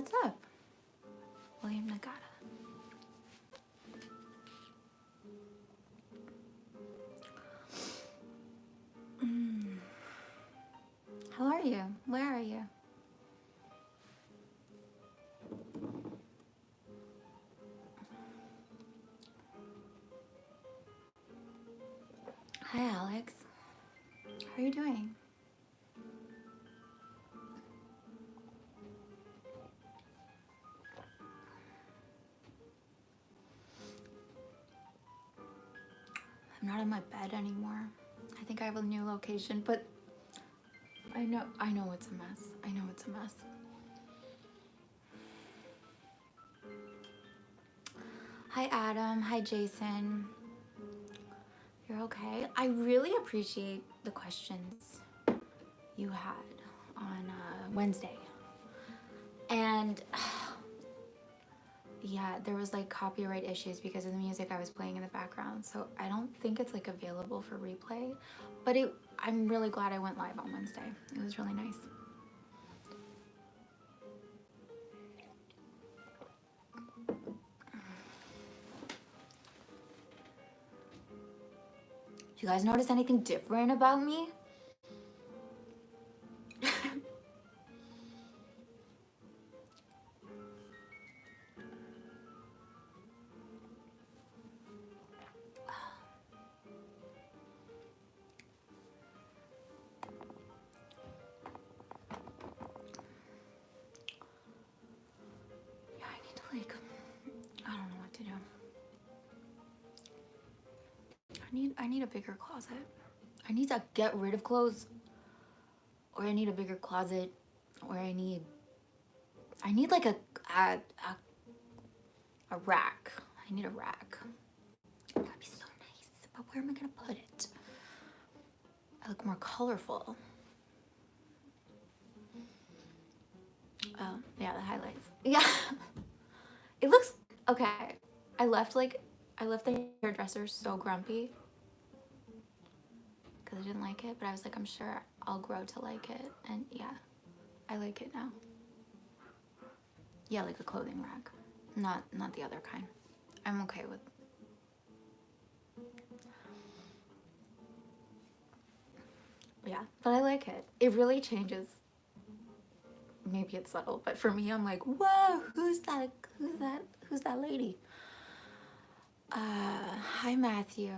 What's up? William Nagata. How are you? Where are you? Hi, Alex. How are you doing? I'm not in my bed anymore. I think I have a new location, but I know it's a mess. I know it's a mess. Hi, Adam. Hi, Jason. You're okay? I really appreciate the questions you had on Wednesday. And yeah, there was like copyright issues because of the music I was playing in the background. So I don't think it's like available for replay, but I'm really glad I went live on Wednesday. It was really nice. You guys notice anything different about me? Yeah, I need to like, I don't know what to do. I need a bigger closet. I need to get rid of clothes, or I need a bigger closet, or I need like a rack. I need a rack. That'd be so nice. But where am I gonna put it? I look more colorful. Oh, yeah, the highlights. Yeah. It looks okay. I left the hairdresser so grumpy because I didn't like it, but I was like, I'm sure I'll grow to like it. And yeah, I like it now. Yeah, like a clothing rack. Not the other kind. I'm okay with. Yeah, but I like it. It really changes. Maybe it's subtle, but for me, I'm like, whoa, who's that lady? Hi, Matthew.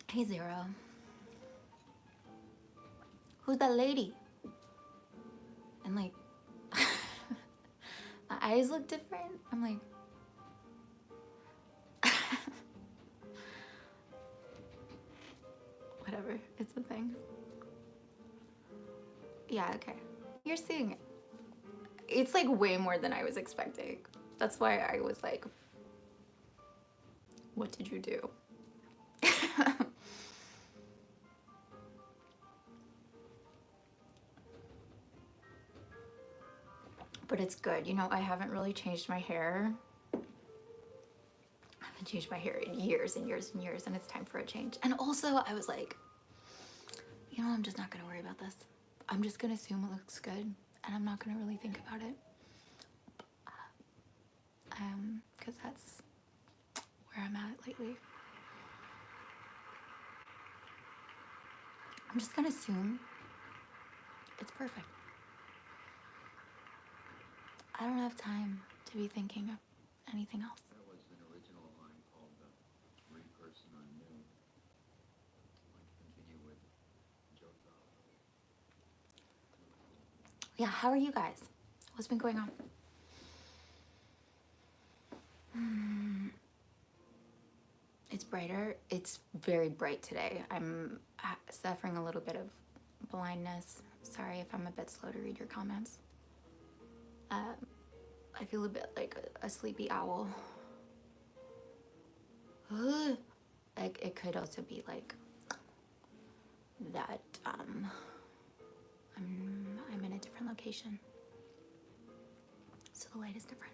Hey, Zero. Who's that lady? And like, my eyes look different. I'm like, whatever, it's a thing. Yeah, okay. You're seeing it. It's like way more than I was expecting. That's why I was like, what did you do? But it's good. You know, I haven't really changed my hair. I haven't changed my hair in years and years and years, and it's time for a change. And also, I was like, you know, I'm just not gonna worry about this. I'm just gonna assume it looks good, and I'm not gonna really think about it. Because that's where I'm at lately. I'm just gonna assume it's perfect. I don't have time to be thinking of anything else. There was an original line called Three-Person I Knew. I'd like to continue with Jota. Yeah, how are you guys? What's been going on? It's brighter. It's very bright today. I'm suffering a little bit of blindness. Sorry if I'm a bit slow to read your comments. I feel a bit like a sleepy owl. Like it could also be like that I'm in a different location, so the light is different.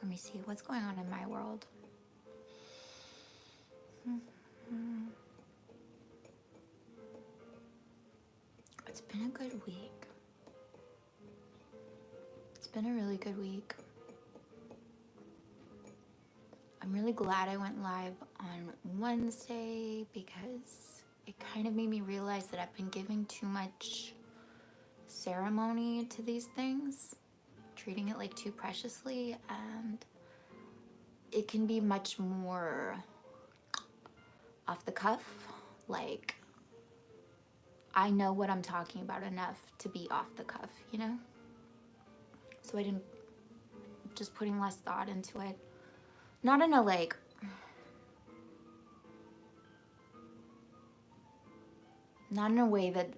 Let me see what's going on in my world. It's been a good week. It's been a really good week. I'm really glad I went live on Wednesday because it kind of made me realize that I've been giving too much ceremony to these things, treating it like too preciously, and it can be much more off the cuff. Like, I know what I'm talking about enough to be off the cuff, you know? So I didn't, just putting less thought into it. Not in a like, not in a way that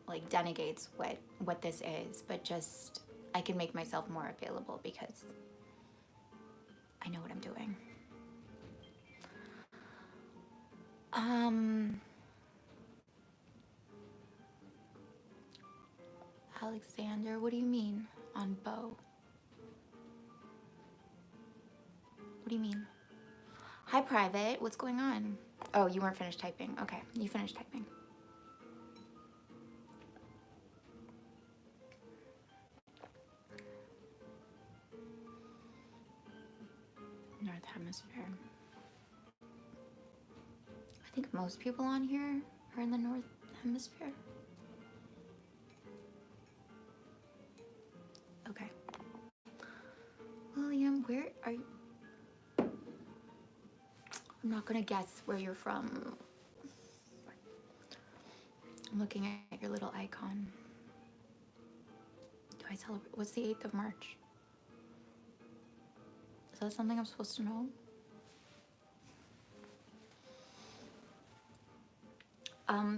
like denigrates what this is, but just I can make myself more available because I know what I'm doing. Alexander, what do you mean on bow? What do you mean? Hi, Private. What's going on? Oh, you weren't finished typing. Okay, you finished typing. North Hemisphere. I think most people on here are in the North Hemisphere. Okay. William, where are you? I'm not gonna guess where you're from. I'm looking at your little icon. Do I celebrate? What's the 8th of March? Is that something I'm supposed to know?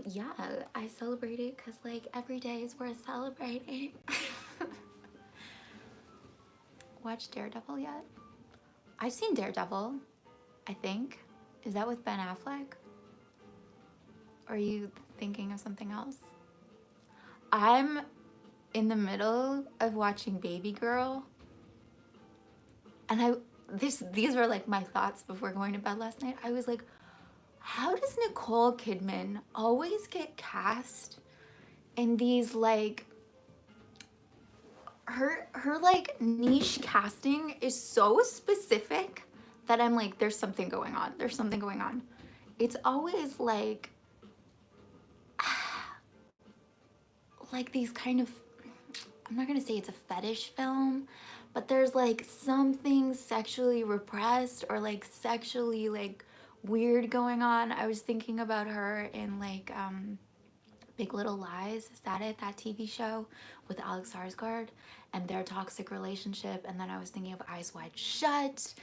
Yeah, I celebrate it because like every day is worth celebrating. Watch Daredevil yet? I've seen Daredevil, I think. Is that with Ben Affleck? Or are you thinking of something else? I'm in the middle of watching Baby Girl. And these were like my thoughts before going to bed last night. I was like, how does Nicole Kidman always get cast in these like, her like niche casting is so specific that I'm like, there's something going on. There's something going on. It's always like these kind of, I'm not gonna say it's a fetish film, but there's like something sexually repressed or like sexually like weird going on. I was thinking about her in like Big Little Lies. Is that it? That TV show with Alex Skarsgård and their toxic relationship. And then I was thinking of Eyes Wide Shut.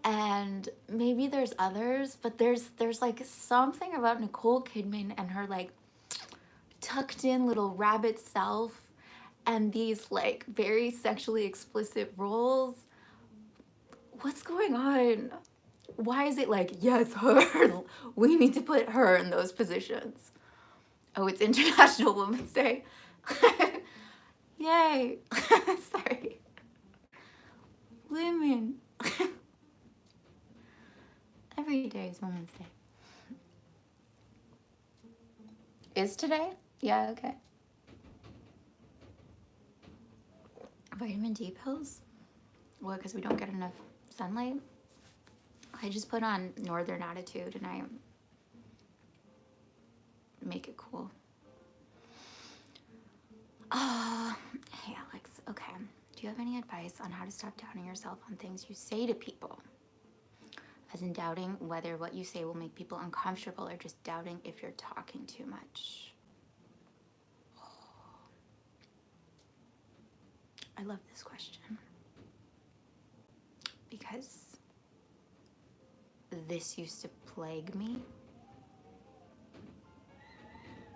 And maybe there's others, but there's like something about Nicole Kidman and her like tucked in little rabbit self and these like very sexually explicit roles. What's going on? Why is it like, yes, her, we need to put her in those positions? Oh, it's International Women's Day. Yay. Sorry. Women. Every day is Women's Day. Is today? Yeah, okay. Vitamin D pills? What, because we don't get enough sunlight? I just put on Northern Attitude and I make it cool. Oh, hey Alex, okay. Do you have any advice on how to stop doubting yourself on things you say to people? As in doubting whether what you say will make people uncomfortable or just doubting if you're talking too much. I love this question because this used to plague me.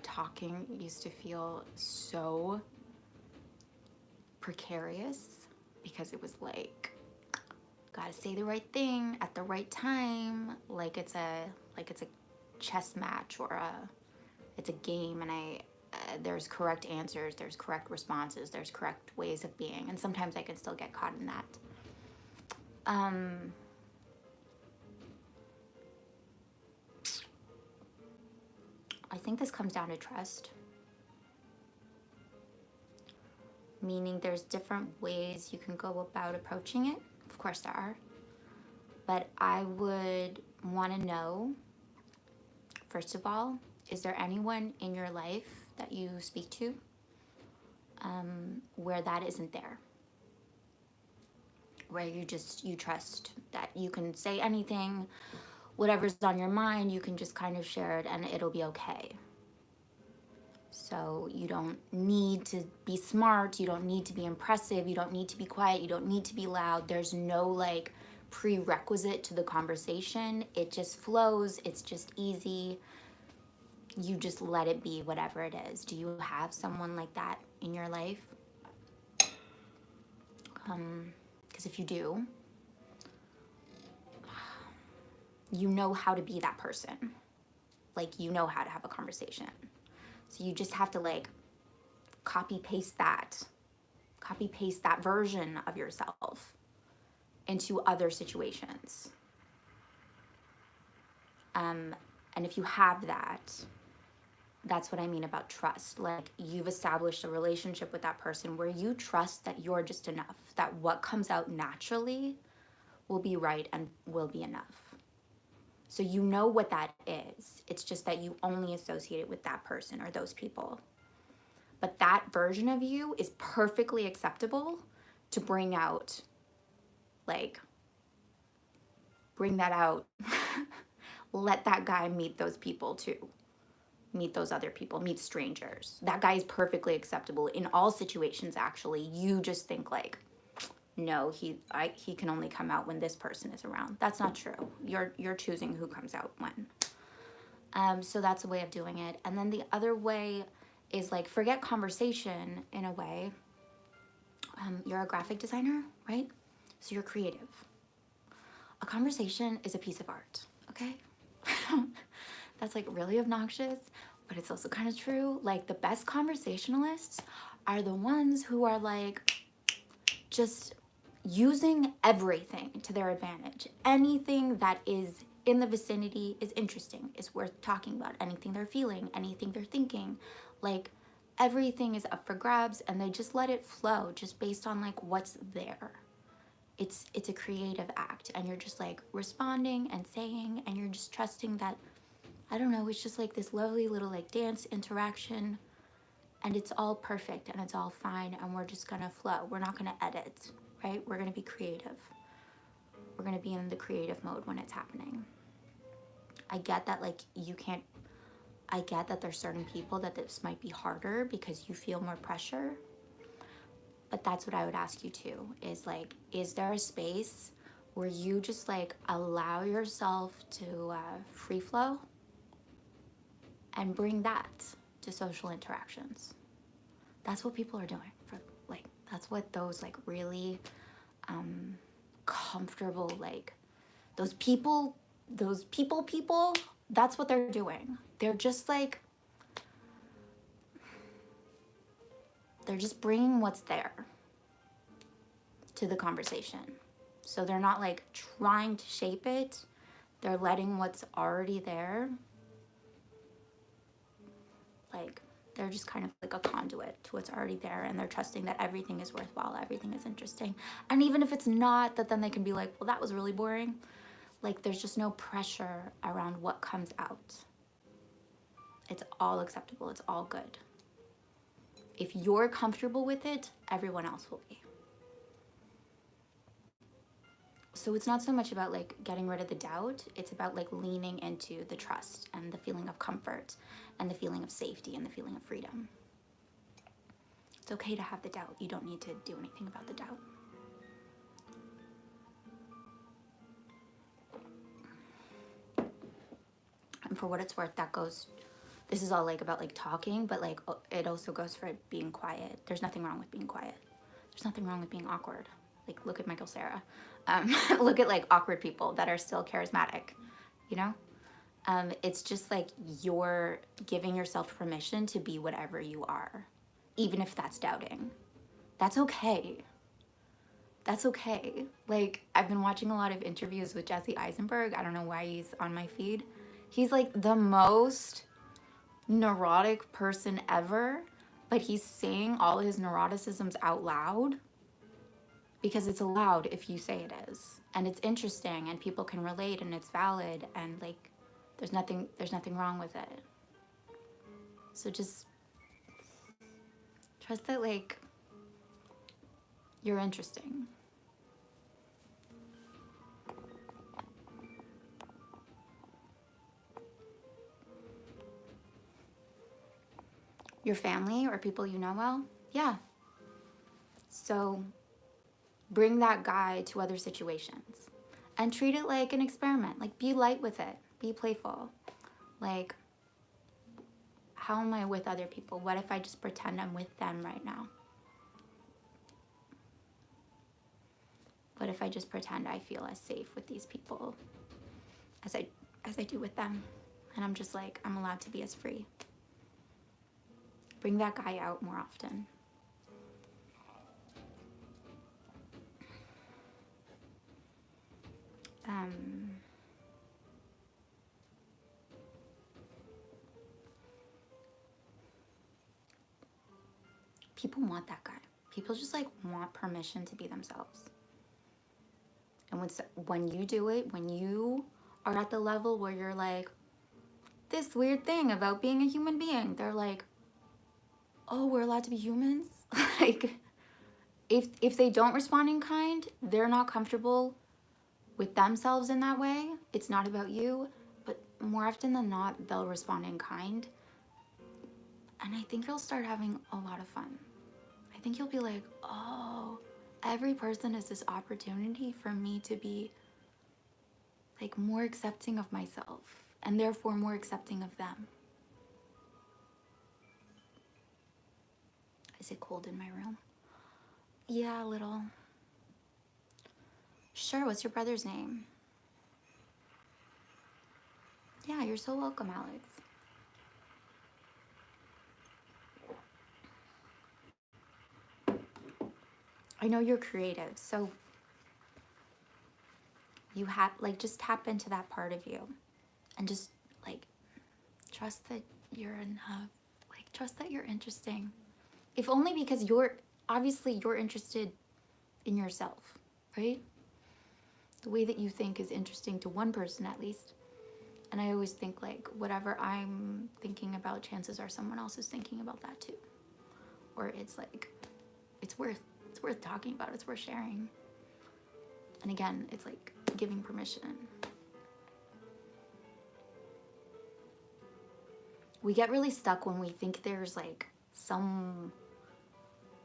Talking used to feel so precarious because it was like, gotta say the right thing at the right time, like it's a chess match or it's a game, and there's correct answers, there's correct responses, there's correct ways of being, and sometimes I can still get caught in that. I think this comes down to trust. Meaning there's different ways you can go about approaching it. Of course there are. But I would want to know, first of all, is there anyone in your life that you speak to where that isn't there? Where you trust that you can say anything, whatever's on your mind, you can just kind of share it and it'll be okay. So you don't need to be smart, you don't need to be impressive, you don't need to be quiet, you don't need to be loud. There's no like prerequisite to the conversation. It just flows, it's just easy. You just let it be whatever it is. Do you have someone like that in your life? Because if you do, you know how to be that person. Like, you know how to have a conversation. So you just have to like copy paste that version of yourself into other situations. And if you have that, that's what I mean about trust. Like, you've established a relationship with that person where you trust that you're just enough, that what comes out naturally will be right and will be enough. So you know what that is. It's just that you only associate it with that person or those people. But that version of you is perfectly acceptable to bring out, like, bring that out. Let that guy meet those people too. Meet those other people, meet strangers. That guy is perfectly acceptable in all situations, actually. You just think like, no, he can only come out when this person is around. That's not true. You're choosing who comes out when. So that's a way of doing it. And then the other way is like, forget conversation in a way. You're a graphic designer, right? So you're creative. A conversation is a piece of art, okay? That's like really obnoxious, but it's also kind of true. Like, the best conversationalists are the ones who are like just using everything to their advantage. Anything that is in the vicinity is interesting, is worth talking about. Anything they're feeling, anything they're thinking, like everything is up for grabs, and they just let it flow just based on like what's there. It's a creative act, and you're just like responding and saying, and you're just trusting that, I don't know, it's just like this lovely little like dance interaction, and it's all perfect and it's all fine, and we're just gonna flow. We're not gonna edit, right? We're gonna be creative. We're gonna be in the creative mode when it's happening. I get that like I get that there's certain people that this might be harder because you feel more pressure, but that's what I would ask you too, is like, is there a space where you just like allow yourself to free flow? And bring that to social interactions. That's what people are doing. That's what those like really comfortable, like those people, that's what they're doing. They're just like, they're just bringing what's there to the conversation. So they're not like trying to shape it. They're letting what's already there, like, they're just kind of like a conduit to what's already there, and they're trusting that everything is worthwhile, everything is interesting. And even if it's not, that then they can be like, well, that was really boring. Like, there's just no pressure around what comes out. It's all acceptable, it's all good. If you're comfortable with it, everyone else will be. So it's not so much about like getting rid of the doubt, it's about like leaning into the trust and the feeling of comfort and the feeling of safety and the feeling of freedom. It's okay to have the doubt. You don't need to do anything about the doubt. And for what it's worth, that goes, this is all like about like talking, but like it also goes for being quiet. There's nothing wrong with being quiet. There's nothing wrong with being awkward. Like, look at Michael Cera. Look at like awkward people that are still charismatic, you know? It's just like you're giving yourself permission to be whatever you are, even if that's doubting. That's okay. That's okay. Like, I've been watching a lot of interviews with Jesse Eisenberg. I don't know why he's on my feed. He's like the most neurotic person ever, but he's saying all his neuroticisms out loud because it's allowed if you say it is. And it's interesting and people can relate and it's valid and like there's nothing wrong with it. So just trust that like you're interesting. Your family or people you know well? Yeah. So bring that guy to other situations and treat it like an experiment. Like, be light with it, be playful. Like, how am I with other people? What if I just pretend I'm with them right now? What if I just pretend I feel as safe with these people as I do with them? And I'm just like, I'm allowed to be as free. Bring that guy out more often. People want that guy. People just like want permission to be themselves. And when you do it, when you are at the level where you're like, this weird thing about being a human being, they're like, oh, we're allowed to be humans? Like, if they don't respond in kind, they're not comfortable with themselves in that way. It's not about you, but more often than not, they'll respond in kind. And I think you'll start having a lot of fun. I think you'll be like, oh, every person is this opportunity for me to be like more accepting of myself and therefore more accepting of them. Is it cold in my room? Yeah, a little. Sure, what's your brother's name? Yeah, you're so welcome, Alex. I know you're creative, so you have like just tap into that part of you and just like trust that you're enough. Like trust that you're interesting. If only because you're interested in yourself, right? The way that you think is interesting to one person at least. And I always think like whatever I'm thinking about, chances are someone else is thinking about that too. Or it's like it's worth talking about, it's worth sharing. And again, it's like giving permission. We get really stuck when we think there's like some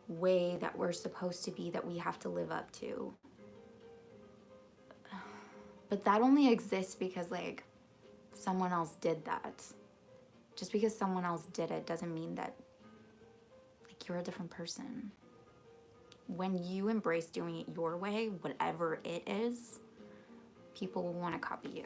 way that we're supposed to be that we have to live up to. But that only exists because like someone else did that. Just because someone else did it doesn't mean that like you're a different person. When you embrace doing it your way, whatever it is, people will want to copy you.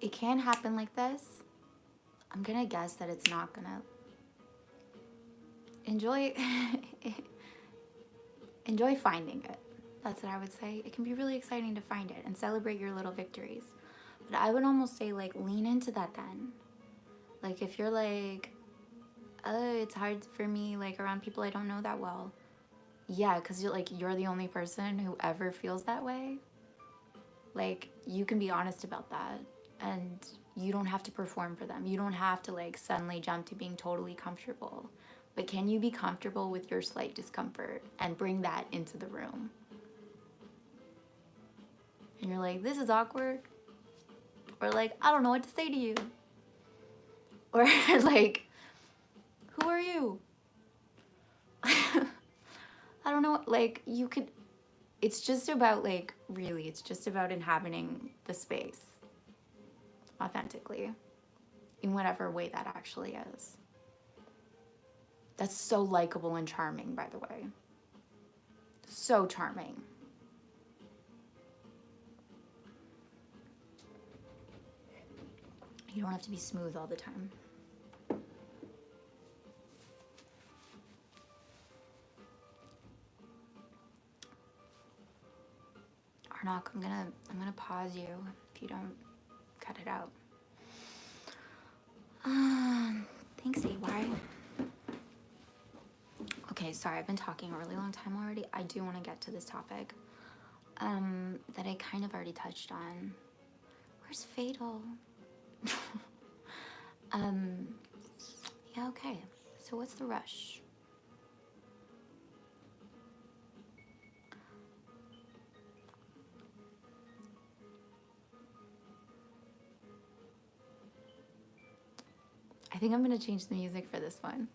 It can happen like this. I'm gonna guess that it's not gonna enjoy finding it. That's what I would say. It can be really exciting to find it and celebrate your little victories. But I would almost say like lean into that then. Like if you're like, it's hard for me like around people I don't know that well. Yeah, because you're the only person who ever feels that way. Like you can be honest about that. And you don't have to perform for them. You don't have to like suddenly jump to being totally comfortable. But can you be comfortable with your slight discomfort and bring that into the room? And you're like, this is awkward. Or like, I don't know what to say to you. Or like, who are you? I don't know, like you could it's just about like, really, it's just about inhabiting the space authentically in whatever way that actually is. That's so likable and charming, by the way. So charming. You don't have to be smooth all the time. Arnok, I'm gonna pause you if you don't cut it out. Thanks, AY. Okay, sorry, I've been talking a really long time already. I do want to get to this topic that I kind of already touched on. Where's Fatal? Yeah, okay. So what's the rush? I think I'm gonna change the music for this one.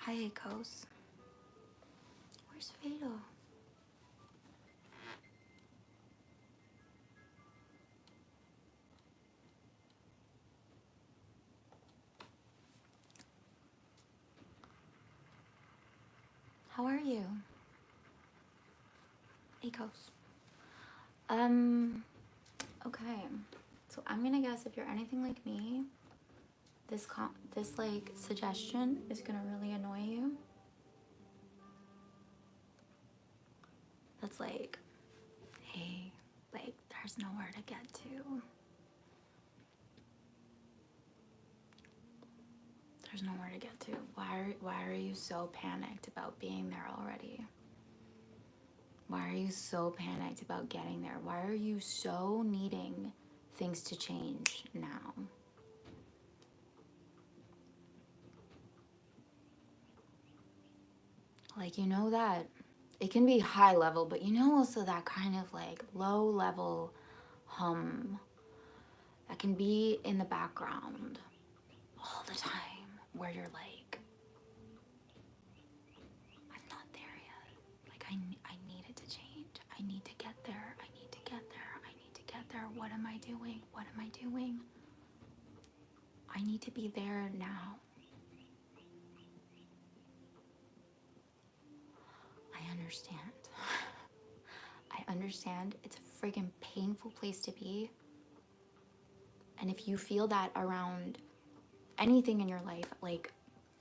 Hi, Echoes. Where's Fatal? How are you? Echoes. Okay. So I'm gonna guess if you're anything like me, this like suggestion is gonna really annoy you. That's like, hey, like there's nowhere to get to. There's nowhere to get to. Why are you so panicked about being there already? Why are you so panicked about getting there? Why are you so needing things to change now? Like, you know that it can be high level, but you know also that kind of like low level hum that can be in the background all the time where you're like, I'm not there yet. Like, I need it to change. I need to get there. I need to get there. I need to get there. What am I doing? What am I doing? I need to be there now. I understand. I understand. It's a friggin' painful place to be. And if you feel that around anything in your life, like,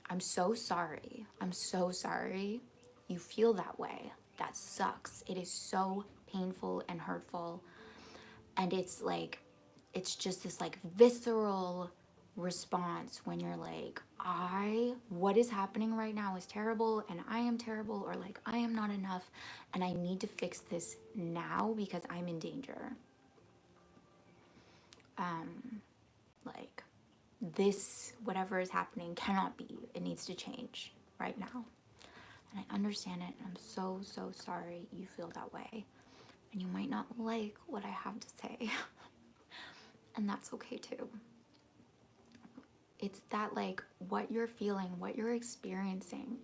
I'm so sorry. I'm so sorry you feel that way. That sucks. It is so painful and hurtful. And it's like, it's just this like visceral response when you're like, what is happening right now is terrible and I am terrible, or like I am not enough and I need to fix this now because I'm in danger. Like this, whatever is happening cannot be, it needs to change right now. And I understand it and I'm so, so sorry you feel that way. And you might not like what I have to say. And that's okay too. It's that like what you're feeling, what you're experiencing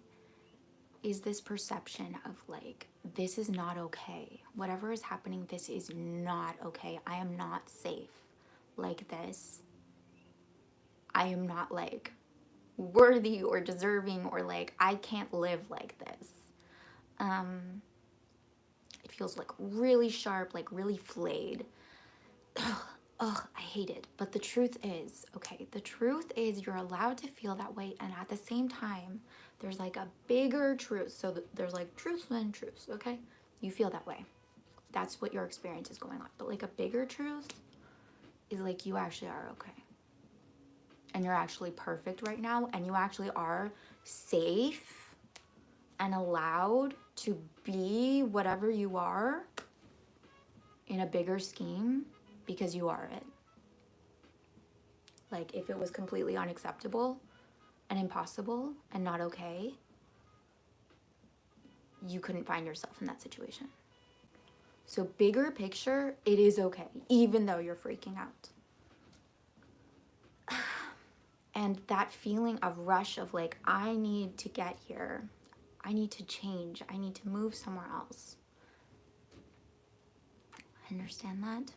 is this perception of like, this is not okay. Whatever is happening, this is not okay. I am not safe like this. I am not like worthy or deserving, or like I can't live like this. It feels like really sharp, like really flayed. Ugh, I hate it. But the truth is, okay, the truth is you're allowed to feel that way. And at the same time, there's like a bigger truth. So there's like truths and truths, okay? You feel that way. That's what your experience is going on. But like a bigger truth is like you actually are okay. And you're actually perfect right now. And you actually are safe and allowed to be whatever you are. in a bigger scheme because you are it. Like, if it was completely unacceptable and impossible and not okay, you couldn't find yourself in that situation. So bigger picture, it is okay, even though you're freaking out. And that feeling of rush of like, I need to get here. I need to change. I need to move somewhere else. I understand that.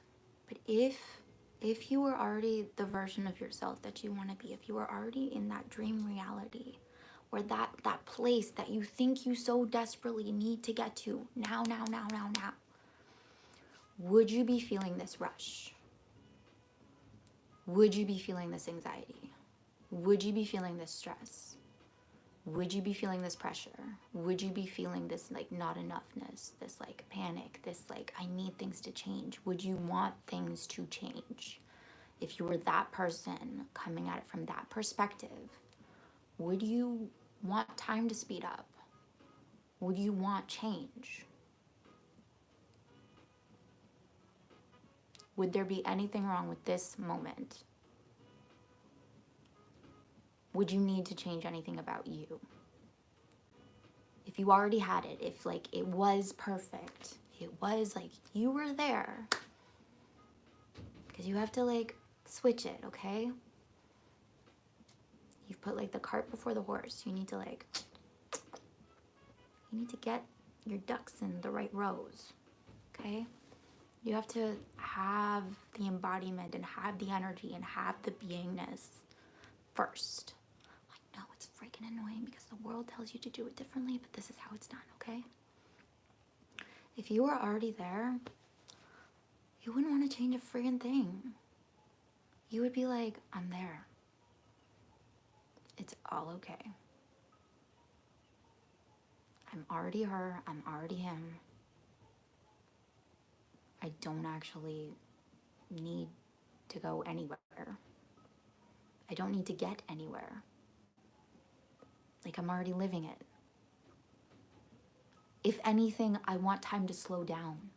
But if you were already the version of yourself that you want to be, if you were already in that dream reality, or that place that you think you so desperately need to get to now, would you be feeling this rush? Would you be feeling this anxiety? Would you be feeling this stress? Would you be feeling this pressure? Would you be feeling this like not enoughness, this like panic, this like I need things to change? Would you want things to change? If you were that person coming at it from that perspective, would you want time to speed up? Would you want change? Would there be anything wrong with this moment? Would you need to change anything about you? If you already had it, if like it was perfect, it was like you were there. Because you have to like switch it, okay? You've put like the cart before the horse. You need to get your ducks in the right rows, okay? You have to have the embodiment and have the energy and have the beingness first. I know it's freaking annoying because the world tells you to do it differently, but this is how it's done, okay? If you were already there, you wouldn't want to change a friggin' thing. You would be like, I'm there. It's all okay. I'm already her, I'm already him. I don't actually need to go anywhere. I don't need to get anywhere. Like, I'm already living it. If anything, I want time to slow down.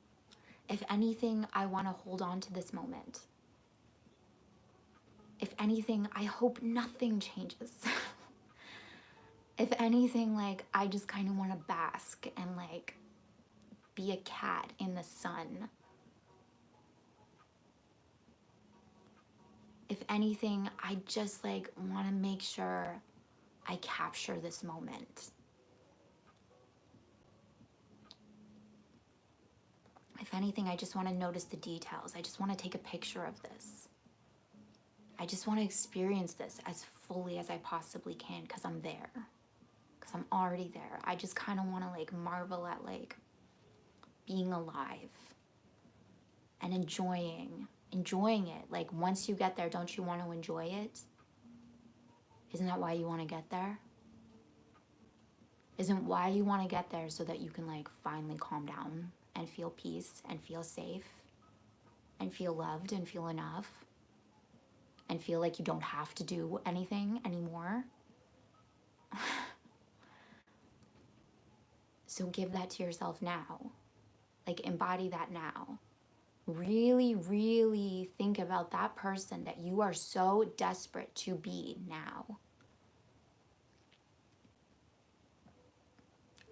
If anything, I want to hold on to this moment. If anything, I hope nothing changes. If anything, like, I just kind of want to bask and like be a cat in the sun. If anything, I just like want to make sure I capture this moment. If anything, I just want to notice the details. I just want to take a picture of this. I just want to experience this as fully as I possibly can because I'm there. Because I'm already there. I just kind of want to like marvel at like being alive and enjoying it. Like, once you get there, don't you want to enjoy it? Isn't that why you want to get there? Isn't why you want to get there so that you can like finally calm down and feel peace and feel safe and feel loved and feel enough and feel like you don't have to do anything anymore? So give that to yourself now. Like, embody that now. Really, really think about that person that you are so desperate to be now.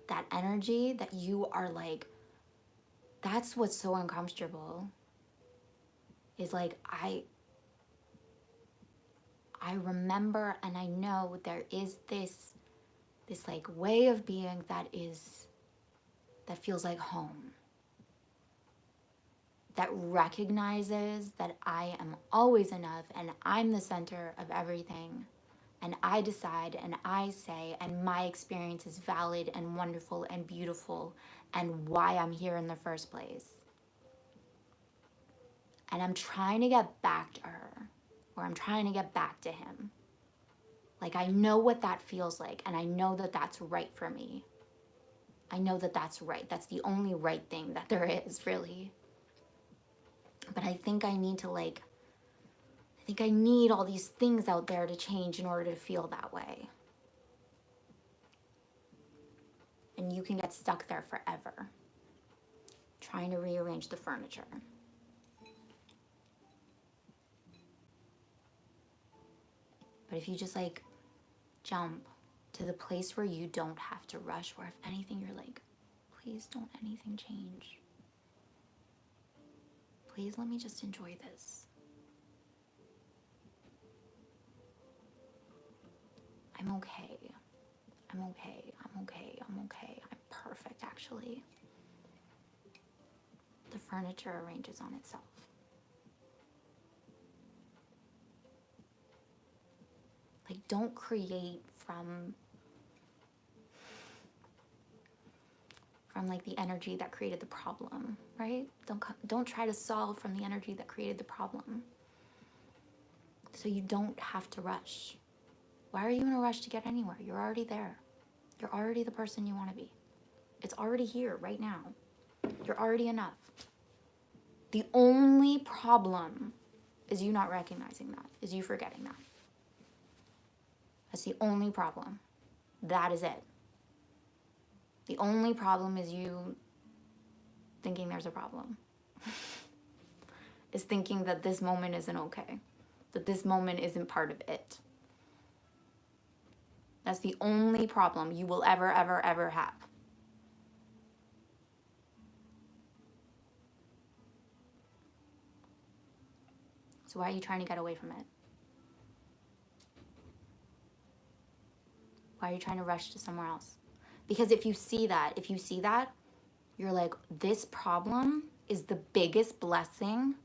That energy that you are like, that's what's so uncomfortable. Is like, I remember and I know there is this like way of being that feels like home. That recognizes that I am always enough and I'm the center of everything. And I decide and I say, and my experience is valid and wonderful and beautiful and why I'm here in the first place. And I'm trying to get back to her, or I'm trying to get back to him. Like, I know what that feels like, and I know that that's right for me. I know that that's right. That's the only right thing that there is, really. But I think I need to I need all these things out there to change in order to feel that way. And you can get stuck there forever, trying to rearrange the furniture. But if you just like jump to the place where you don't have to rush, or if anything, you're like, please don't anything change. Please let me just enjoy this. I'm okay. I'm okay. I'm okay. I'm okay. I'm perfect, actually. The furniture arranges on itself. Like, don't create from like the energy that created the problem, right? Don't try to solve from the energy that created the problem. So you don't have to rush. Why are you in a rush to get anywhere? You're already there. You're already the person you want to be. It's already here right now. You're already enough. The only problem is you not recognizing that, is you forgetting that. That's the only problem. That is it. The only problem is you thinking there's a problem. Is thinking that this moment isn't okay. That this moment isn't part of it. That's the only problem you will ever, ever, ever have. So why are you trying to get away from it? Why are you trying to rush to somewhere else? Because if you see that, you're like, this problem is the biggest blessing.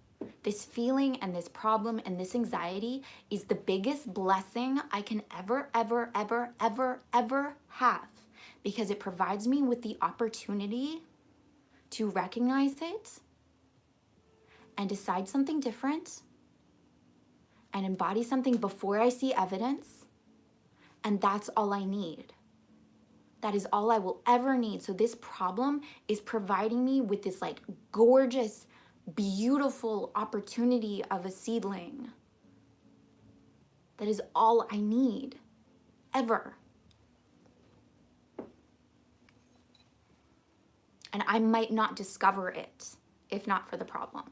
This feeling and this problem and this anxiety is the biggest blessing I can ever, ever, ever, ever, ever have. Because it provides me with the opportunity to recognize it and decide something different and embody something before I see evidence. And that's all I need. That is all I will ever need. So this problem is providing me with this like gorgeous, beautiful opportunity of a seedling. That is all I need, ever. And I might not discover it if not for the problem.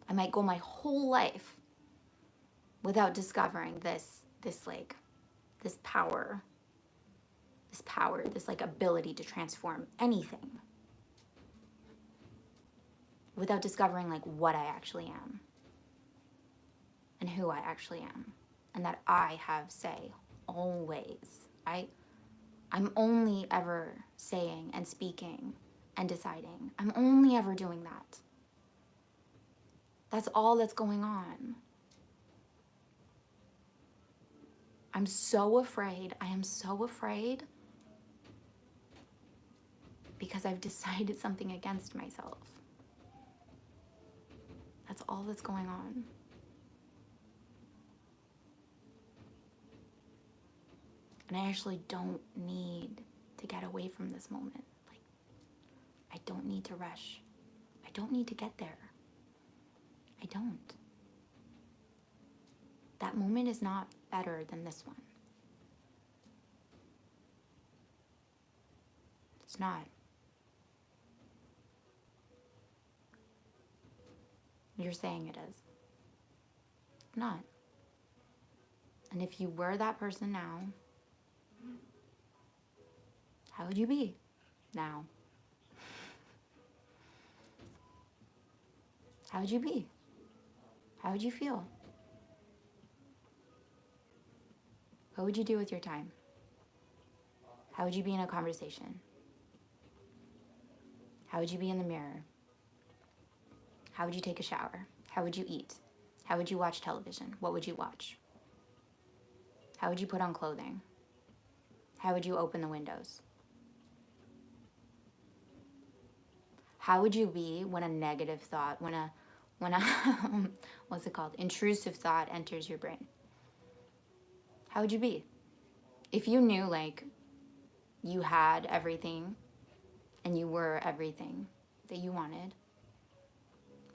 I might go my whole life without discovering this power, this like ability to transform anything, without discovering like what I actually am and who I actually am, and that I have say always. I'm only ever saying and speaking and deciding. I'm only ever doing that. That's all that's going on. I'm so afraid. I am so afraid because I've decided something against myself. That's all that's going on. And I actually don't need to get away from this moment. Like, I don't need to rush. I don't need to get there. I don't. That moment is not better than this one. It's not. You're saying it is. Not. And if you were that person now, how would you be now? How would you be? How would you feel? What would you do with your time? How would you be in a conversation? How would you be in the mirror? How would you take a shower? How would you eat? How would you watch television? What would you watch? How would you put on clothing? How would you open the windows? How would you be when a negative thought, when a what's it called? Intrusive thought enters your brain? How would you be? If you knew like you had everything and you were everything that you wanted,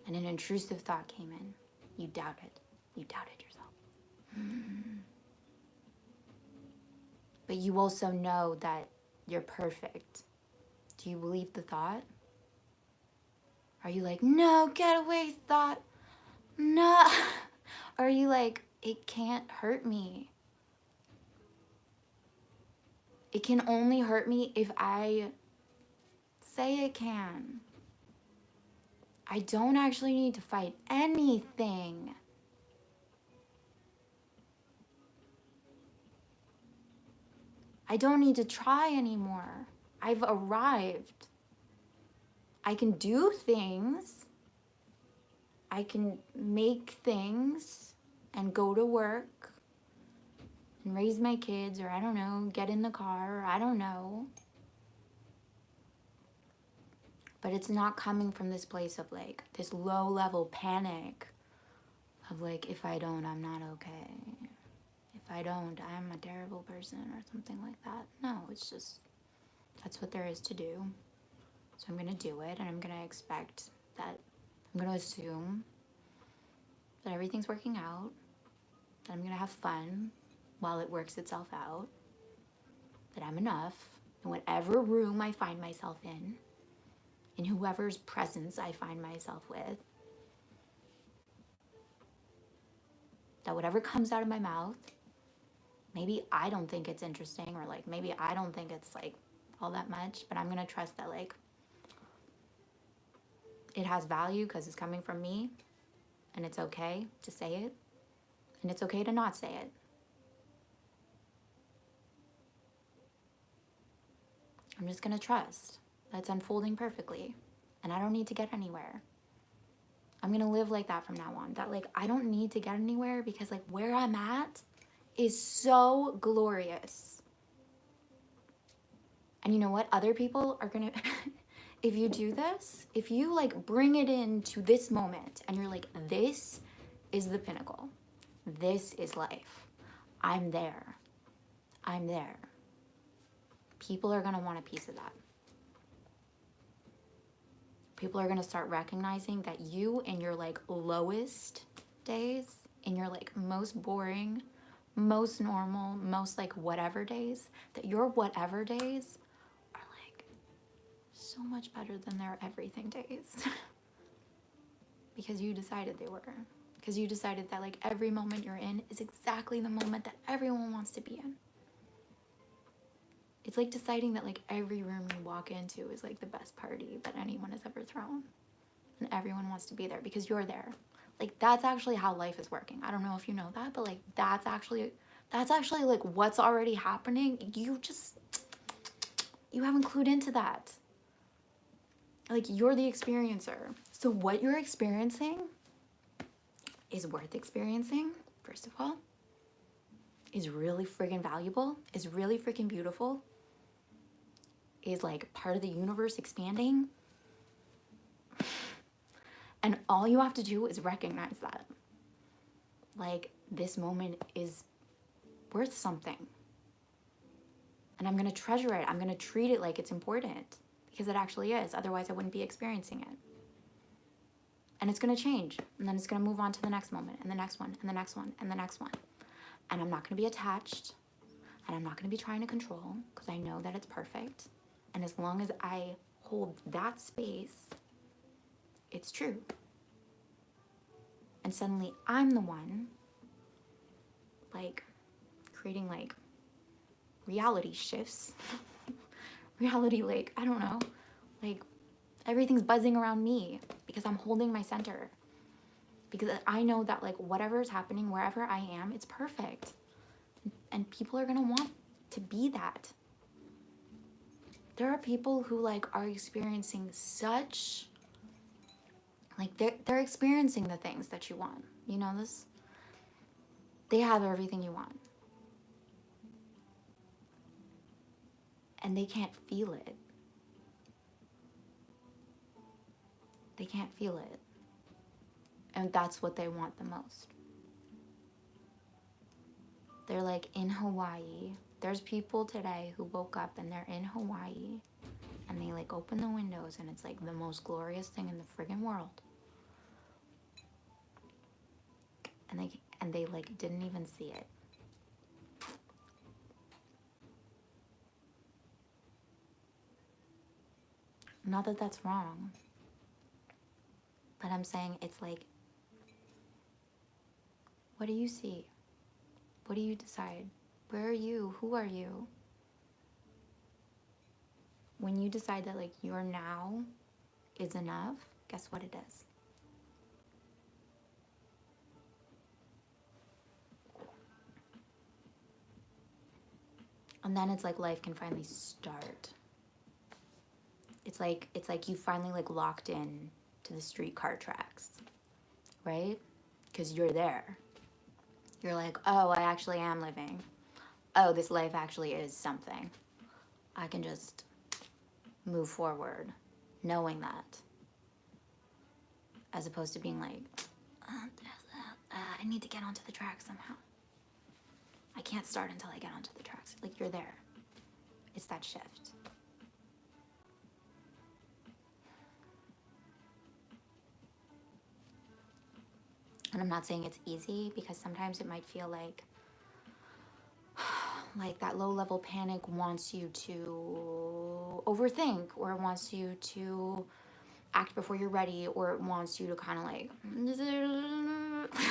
and an intrusive thought came in, you doubted. You doubted yourself. But you also know that you're perfect. Do you believe the thought? Are you like, no, get away, thought. No, Or are you like, it can't hurt me? It can only hurt me if I say it can. I don't actually need to fight anything. I don't need to try anymore. I've arrived. I can do things. I can make things and go to work and raise my kids, or I don't know, get in the car, or I don't know. But it's not coming from this place of like this low level panic of like, if I don't, I'm not okay. If I don't, I'm a terrible person or something like that. No, it's just, that's what there is to do. So I'm going to do it, and I'm going to expect that, I'm going to assume that everything's working out, that I'm going to have fun while it works itself out, that I'm enough in whatever room I find myself in whoever's presence I find myself with, that whatever comes out of my mouth, maybe I don't think it's interesting, or like maybe I don't think it's like all that much, but I'm going to trust that like it has value because it's coming from me, and it's okay to say it, and it's okay to not say it. I'm just gonna trust that it's unfolding perfectly, and I don't need to get anywhere. I'm gonna live like that from now on. That like I don't need to get anywhere because like where I'm at is so glorious. And you know what? Other people are gonna, if you do this, if you like bring it into this moment and you're like, this is the pinnacle, this is life, I'm there, I'm there. People are gonna want a piece of that. People are gonna start recognizing that you in your like lowest days, in your like most boring, most normal, most like whatever days, that your whatever days are like so much better than their everything days. Because you decided they were. Because you decided that like every moment you're in is exactly the moment that everyone wants to be in. It's like deciding that like every room you walk into is like the best party that anyone has ever thrown. And everyone wants to be there because you're there. Like that's actually how life is working. I don't know if you know that, but like that's actually like what's already happening. You haven't clued into that. Like you're the experiencer. So what you're experiencing is worth experiencing, first of all. Is really freaking valuable, is really freaking beautiful, is like part of the universe expanding. And all you have to do is recognize that. Like, this moment is worth something. And I'm going to treasure it. I'm going to treat it like it's important. Because it actually is. Otherwise, I wouldn't be experiencing it. And it's going to change. And then it's going to move on to the next moment. And the next one. And the next one. And the next one. And I'm not going to be attached. And I'm not going to be trying to control. Because I know that it's perfect. And as long as I hold that space, it's true. And suddenly I'm the one, like, creating, like, reality shifts. Reality, like, I don't know. Like, everything's buzzing around me because I'm holding my center. Because I know that, like, whatever is happening, wherever I am, it's perfect. And people are going to want to be that. There are people who, like, are experiencing such... Like, they're experiencing the things that you want. You know this? They have everything you want. And they can't feel it. They can't feel it. And that's what they want the most. They're like in Hawaii. There's people today who woke up and they're in Hawaii. And they like open the windows and it's like the most glorious thing in the friggin' world. And they like didn't even see it. Not that that's wrong. But I'm saying it's like What do you see? What do you decide? Where are you? Who are you? When you decide that like your now is enough, guess what it is? And then it's like life can finally start. It's like you finally like locked in to the streetcar tracks, right? Because you're there. You're like, oh, I actually am living. Oh, this life actually is something. I can just move forward knowing that, as opposed to being like, I need to get onto the track somehow. I can't start until I get onto the tracks. Like, you're there. It's that shift. And I'm not saying it's easy, because sometimes it might feel like that low level panic wants you to overthink, or it wants you to act before you're ready, or it wants you to kind of like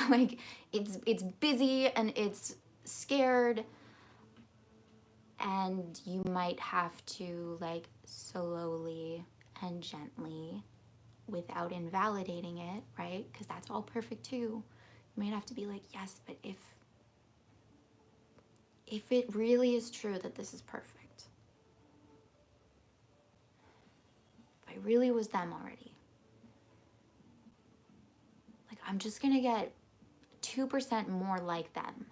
like it's busy and it's scared, and you might have to like slowly and gently, without invalidating it, right? Because that's all perfect too. You might have to be like, yes, but if it really is true that this is perfect, if I really was them already, like I'm just gonna get 2% more like them.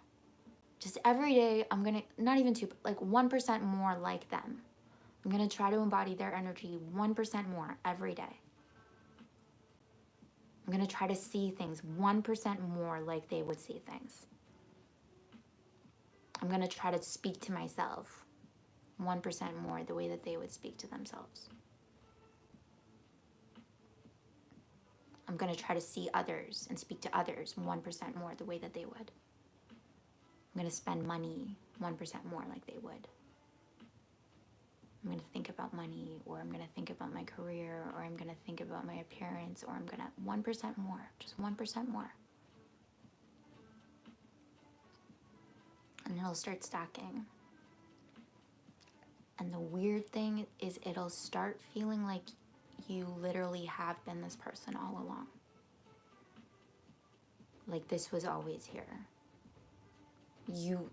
Just every day, I'm gonna, not even 2, like 1% more like them. I'm gonna try to embody their energy 1% more every day. I'm gonna try to see things 1% more like they would see things. I'm gonna try to speak to myself 1% more the way that they would speak to themselves. I'm gonna try to see others and speak to others 1% more the way that they would. I'm gonna spend money 1% more like they would. I'm gonna think about money, or I'm gonna think about my career, or I'm gonna think about my appearance, or I'm gonna 1% more, just 1% more. And it'll start stacking. And the weird thing is, it'll start feeling like you literally have been this person all along. Like this was always here. You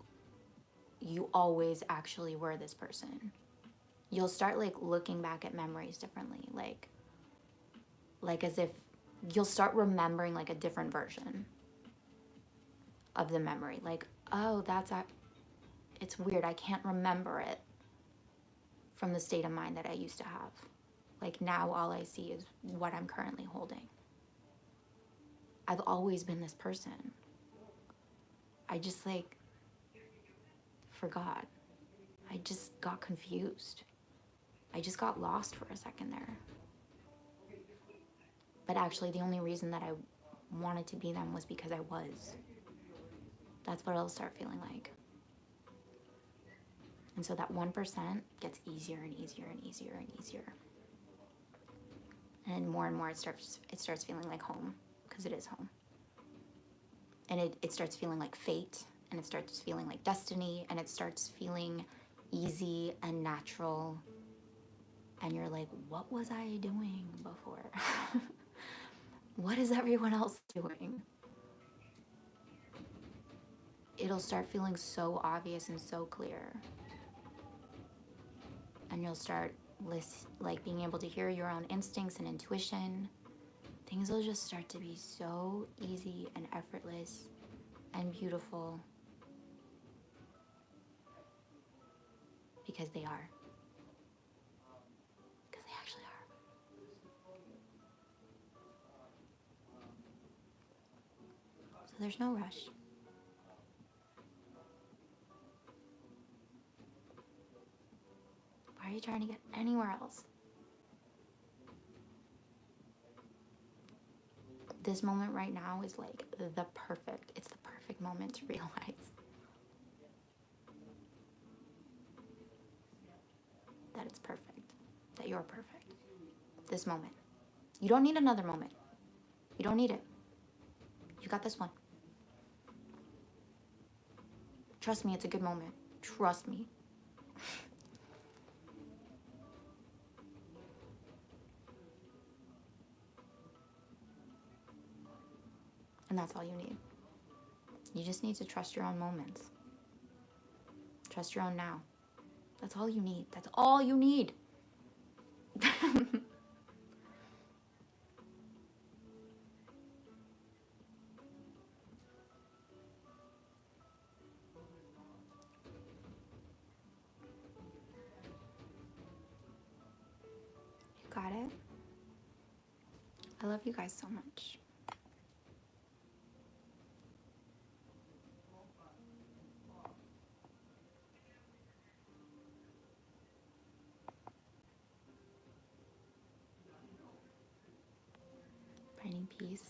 always actually were this person. You'll start like looking back at memories differently, like as if you'll start remembering like a different version of the memory. Like, oh, it's weird. I can't remember it from the state of mind that I used to have. Like now all I see is what I'm currently holding. I've always been this person. I just like forgot. I just got confused. I just got lost for a second there. But actually the only reason that I wanted to be them was because I was. That's what it'll start feeling like. And so that 1% gets easier and easier and easier and easier. And more it starts feeling like home, because it is home. And it starts feeling like fate, and it starts feeling like destiny, and it starts feeling easy and natural. And you're like, what was I doing before? What is everyone else doing? It'll start feeling so obvious and so clear. And you'll start like being able to hear your own instincts and intuition. Things will just start to be so easy and effortless and beautiful, because they are. Because they actually are. So there's no rush. Why are you trying to get anywhere else? This moment right now is like it's the perfect moment to realize that it's perfect, that you're perfect. This moment. You don't need another moment. You don't need it. You got this one. Trust me, it's a good moment. Trust me. And that's all you need. You just need to trust your own moments. Trust your own now. That's all you need. That's all you need. You got it? I love you guys so much. Finding peace.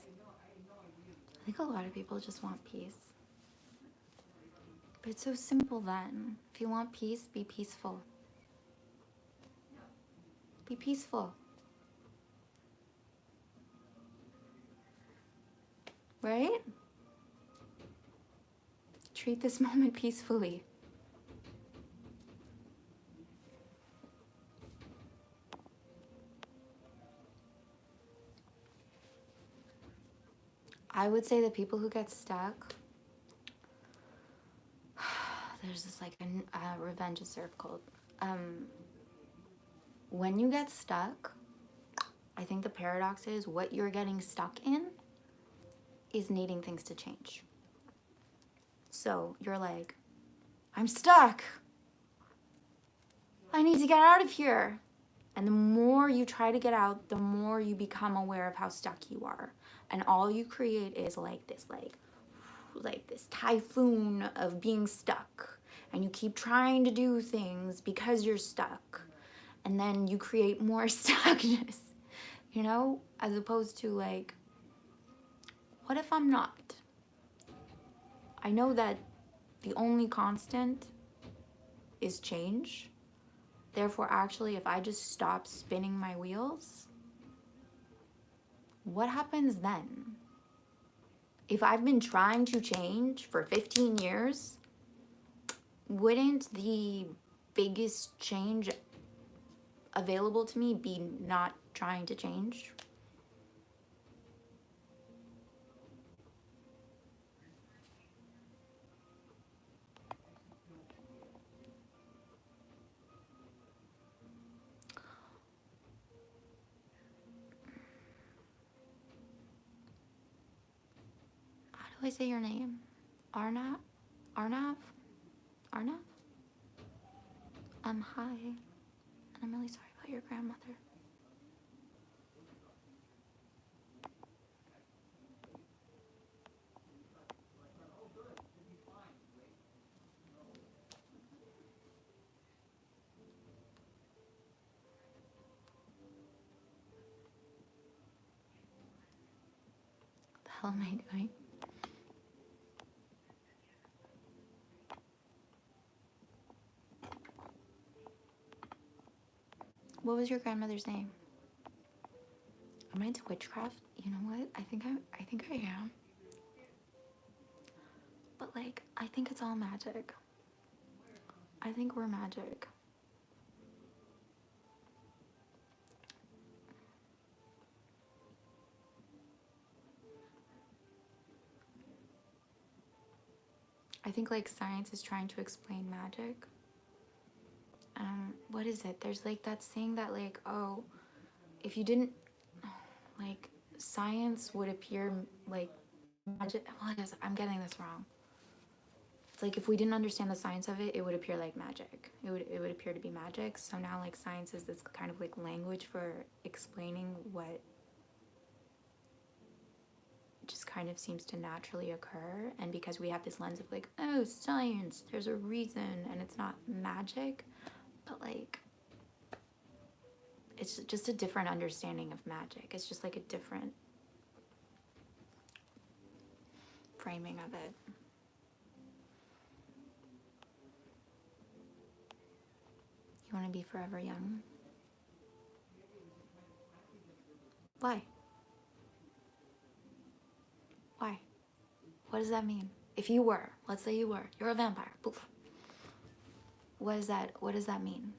I think a lot of people just want peace. But it's so simple then. If you want peace, be peaceful. Be peaceful. Right? Treat this moment peacefully. I would say that people who get stuck, there's this like a revenge is served cold. When you get stuck, I think the paradox is what you're getting stuck in is needing things to change. So you're like, I'm stuck. I need to get out of here. And the more you try to get out, the more you become aware of how stuck you are. And all you create is like this typhoon of being stuck. And you keep trying to do things because you're stuck. And then you create more stuckness, you know, as opposed to like, what if I'm not? I know that the only constant is change. Therefore, actually, if I just stop spinning my wheels, what happens then? If I've been trying to change for 15 years, wouldn't the biggest change available to me be not trying to change? How do I say your name? Arnav? Arnav? Arnav? Hi. And I'm really sorry about your grandmother. What the hell am I doing? What was your grandmother's name? Am I into witchcraft? You know what? I think I am. But like, I think it's all magic. I think we're magic. I think like science is trying to explain magic. What is it? There's like that saying that like, oh, if you didn't, like, science would appear like magic. Well, I'm getting this wrong. It's like if we didn't understand the science of it, it would appear like magic. It would appear to be magic. So now like science is this kind of like language for explaining what just kind of seems to naturally occur. And because we have this lens of like, oh, science, there's a reason, and it's not magic, but like it's just a different understanding of magic. It's just like a different framing of it. You want to be forever young? Why? Why? What does that mean? if you were, let's say you're a vampire, poof. What does that mean?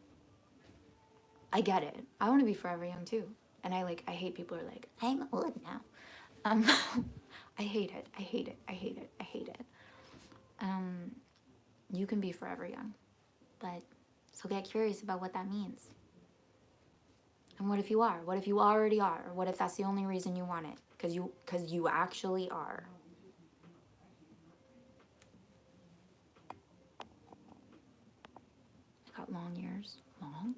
I get it. I want to be forever young too. And I hate people who are like, I'm old now. Um, I hate it. I hate it. I hate it. I hate it. You can be forever young, but so get curious about what that means. And what if you are? What if you already are? What if that's the only reason you want it? Because you actually are. I got long years. Long?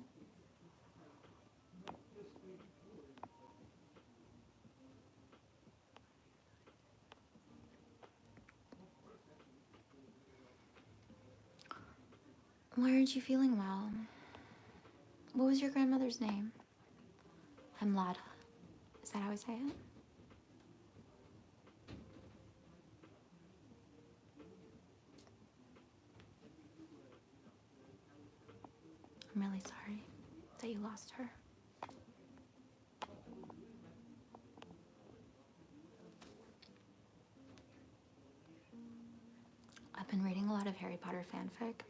Why aren't you feeling well? What was your grandmother's name? Hemlada. Is that how I say it? I'm really sorry that you lost her. I've been reading a lot of Harry Potter fanfic,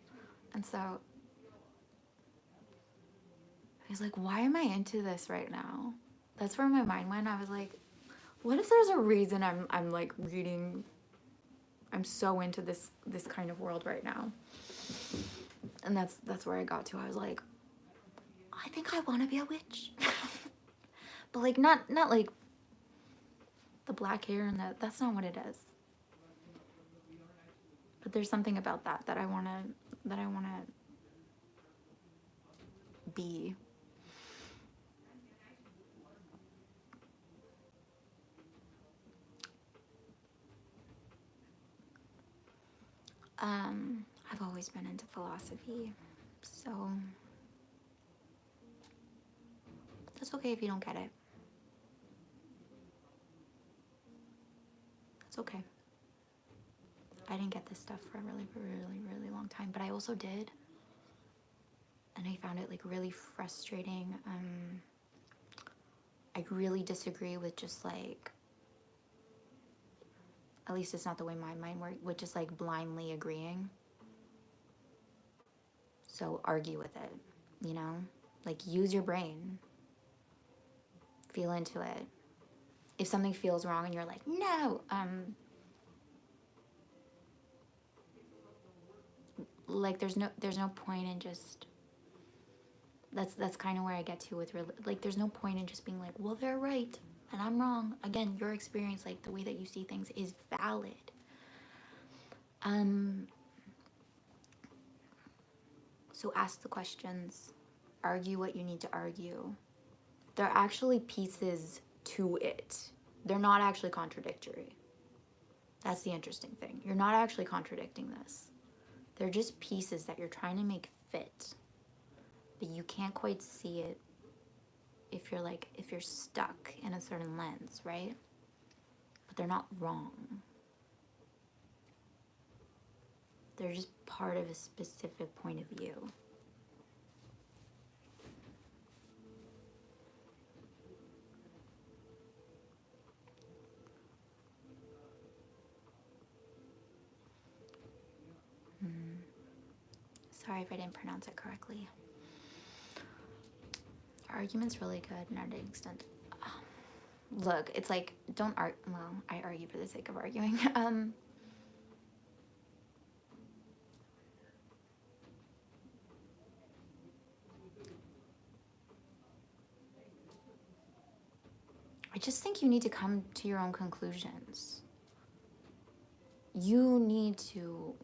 and so I was like, why am I into this right now? That's where my mind went. I was like, what if there's a reason I'm like reading, I'm so into this kind of world right now? And that's where I got to. I was like, I think I want to be a witch. But like not like the black hair and that's not what it is. But there's something about that I want to be. I've always been into philosophy, so that's okay if you don't get it. That's okay. I didn't get this stuff for a really, really, really long time, but I also did. And I found it like really frustrating. I really disagree with just like, at least it's not the way my mind works, with just like blindly agreeing. So argue with it, you know? Like use your brain. Feel into it. If something feels wrong and you're like, no, like there's no point in just, that's kind of where I get to with like there's no point in just being like, well, they're right and I'm wrong. Again, your experience, like the way that you see things is valid. So ask the questions, argue what you need to argue. They're actually pieces to it. They're not actually contradictory. That's the interesting thing. You're not actually contradicting this. They're just pieces that you're trying to make fit. But you can't quite see it if you're stuck in a certain lens, right? But they're not wrong. They're just part of a specific point of view. Sorry if I didn't pronounce it correctly. Our argument's really good, not to an extent. Look, it's like, don't argue. Well, I argue for the sake of arguing. I just think you need to come to your own conclusions. You need to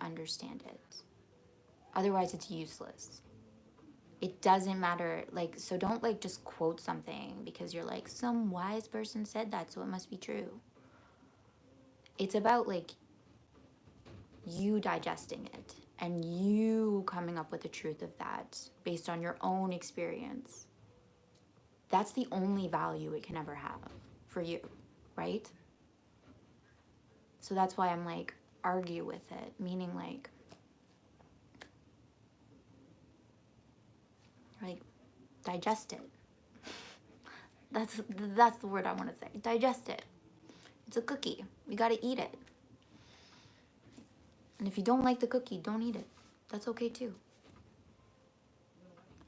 understand it. Otherwise, it's useless. It doesn't matter, like, so don't like just quote something because you're like, some wise person said that, so it must be true. It's about like you digesting it and you coming up with the truth of that based on your own experience. That's the only value it can ever have for you, right? So that's why I'm like, argue with it, meaning like digest it. That's the word I want to say. Digest it. It's a cookie. You gotta eat it. And if you don't like the cookie, don't eat it. That's okay too.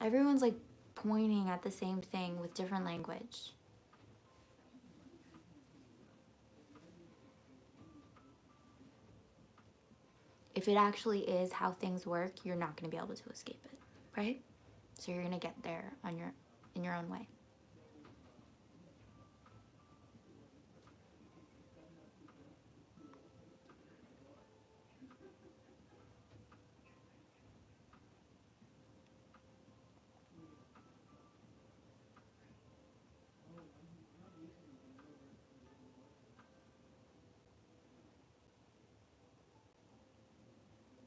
Everyone's like pointing at the same thing with different language. If it actually is how things work, you're not going to be able to escape it, right? So you're going to get there on in your own way.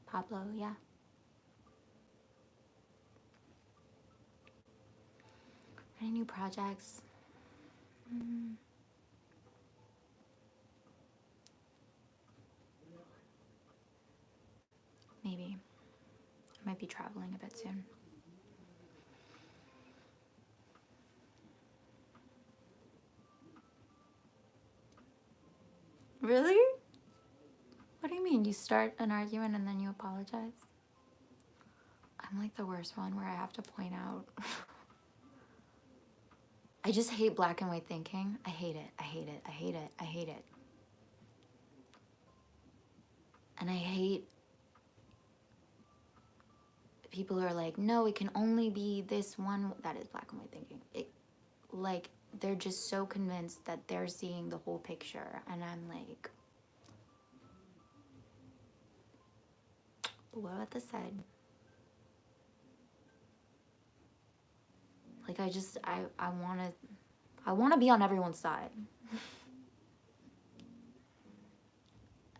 Pablo, yeah. Any new projects? Maybe. I might be traveling a bit soon. Really? What do you mean? You start an argument and then you apologize? I'm like the worst one where I have to point out. I just hate black and white thinking. I hate it. I hate it. I hate it. I hate it. And I hate people who are like, no, it can only be this one. That is black and white thinking. It, like, they're just so convinced that they're seeing the whole picture. And I'm like, what about this side? Like, I want to be on everyone's side.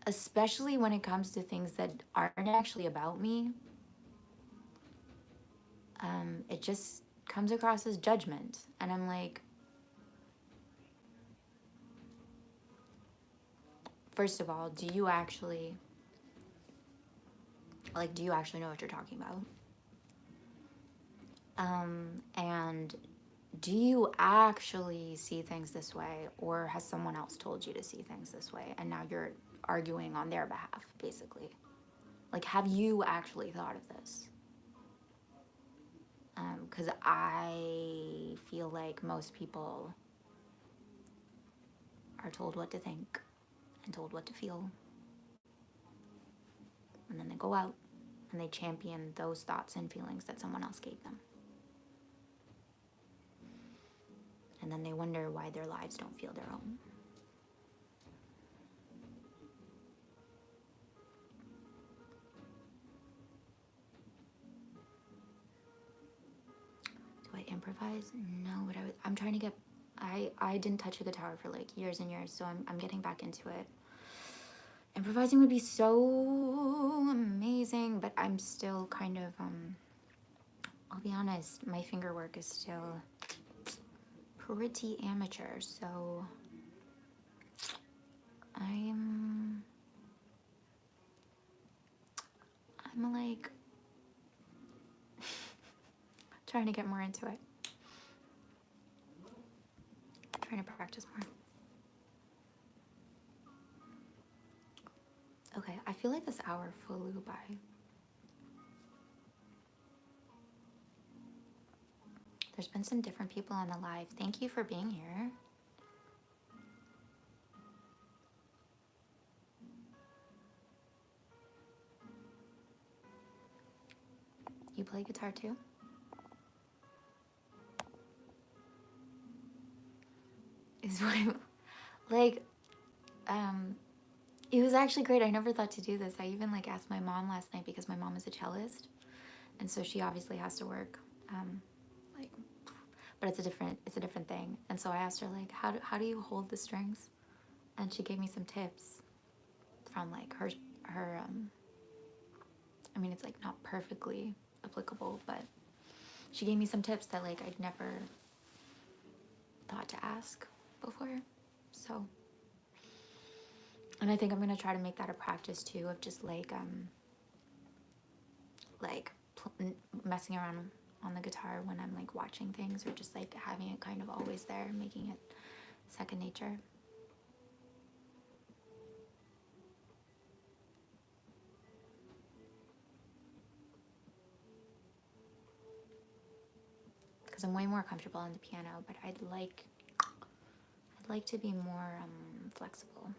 Especially when it comes to things that aren't actually about me. It just comes across as judgment. And I'm like, first of all, do you actually know what you're talking about? And do you actually see things this way, or has someone else told you to see things this way and now you're arguing on their behalf, basically? Like, have you actually thought of this? Because I feel like most people are told what to think and told what to feel, and then they go out and they champion those thoughts and feelings that someone else gave them. And then they wonder why their lives don't feel their own. Do I improvise? No, but I'm trying to get, I didn't touch a guitar for like years and years, so I'm getting back into it. Improvising would be so amazing, but I'm still kind of, I'll be honest, my finger work is still pretty amateur, so I'm like trying to get more into it. Trying to practice more. Okay, I feel like this hour flew by. There's been some different people on the live. Thank you for being here. You play guitar too? Is what I'm, like, it was actually great. I never thought to do this. I even like asked my mom last night because my mom is a cellist, and so she obviously has to work, like, but it's a different thing. And so I asked her like, how do you hold the strings? And she gave me some tips from like her I mean, it's like not perfectly applicable, but she gave me some tips that like I'd never thought to ask before. So, and I think I'm gonna try to make that a practice too, of just like messing around on the guitar when I'm like watching things, or just like having it kind of always there, making it second nature. more comfortable on the piano, but I'd like to be more flexible.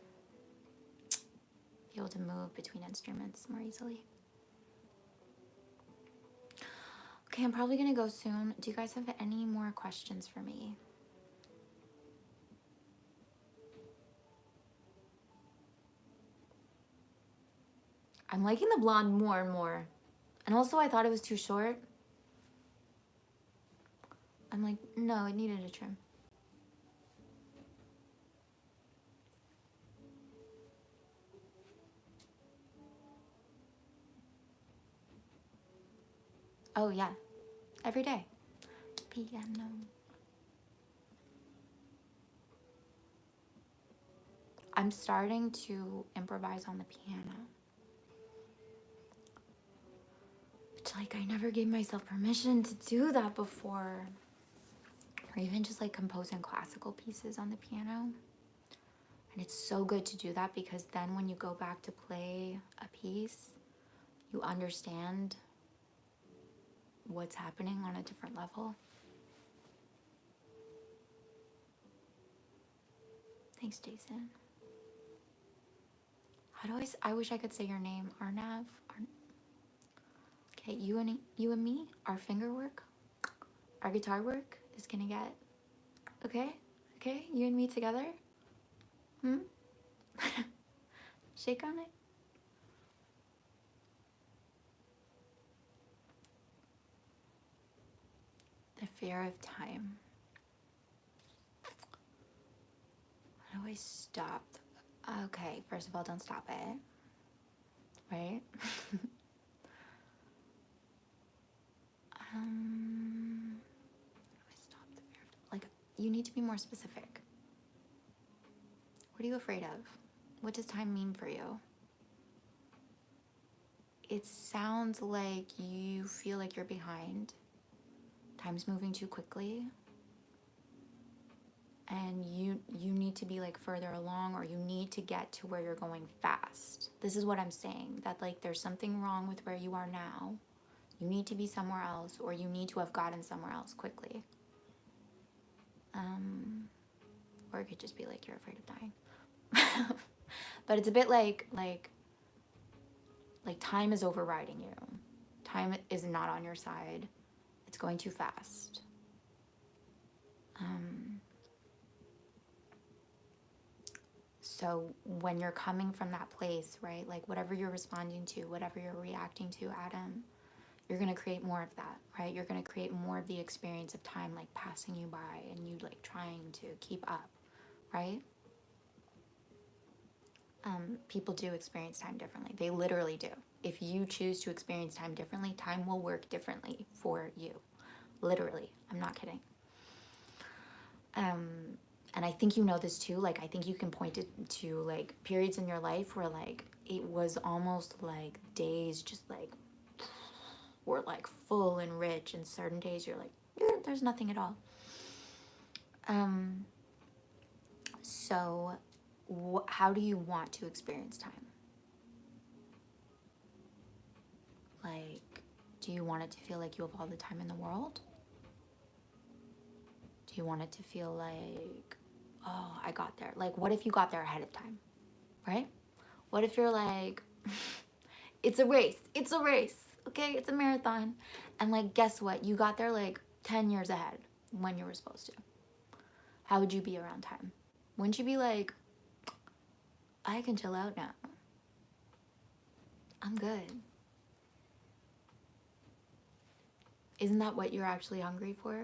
Be able to move between instruments more easily. Okay, I'm probably gonna go soon. Do you guys have any more questions for me? I'm liking the blonde more and more. And also I thought it was too short. I'm like, no, it needed a trim. Oh yeah, every day. Piano. I'm starting to improvise on the piano. Which, like, I never gave myself permission to do that before. Or even just like composing classical pieces on the piano. And it's so good to do that because then when you go back to play a piece, you understand what's happening on a different level. Thanks, Jason. How do I wish I could say your name. Arnav. Okay, you and me, our finger work, our guitar work is gonna get, okay, you and me together. Shake on it. The fear of time. How do I stop? Okay, first of all, don't stop it. Right? How do I stop the fear of time? Like, you need to be more specific. What are you afraid of? What does time mean for you? It sounds like you feel like you're behind. Time's moving too quickly. And you need to be like further along, or you need to get to where you're going fast. This is what I'm saying, that like there's something wrong with where you are now. You need to be somewhere else, or you need to have gotten somewhere else quickly. Or it could just be like you're afraid of dying. But it's a bit like time is overriding you. Time is not on your side. It's going too fast. So when you're coming from that place, right, like whatever you're responding to, whatever you're reacting to, Adam, you're going to create more of that, right? You're going to create more of the experience of time like passing you by and you like trying to keep up, right? People do experience time differently. They literally do. If you choose to experience time differently, time will work differently for you. Literally. I'm not kidding. And I think you know this too. Like, I think you can point to like periods in your life where like it was almost like days just like were like full and rich, and certain days you're like, there's nothing at all. So how do you want to experience time? Like, do you want it to feel like you have all the time in the world? Do you want it to feel like, oh, I got there? Like, what if you got there ahead of time, right? What if you're like, it's a race, okay? It's a marathon. And like, guess what? You got there like 10 years ahead when you were supposed to. How would you be around time? Wouldn't you be like, I can chill out now. I'm good. Isn't that what you're actually hungry for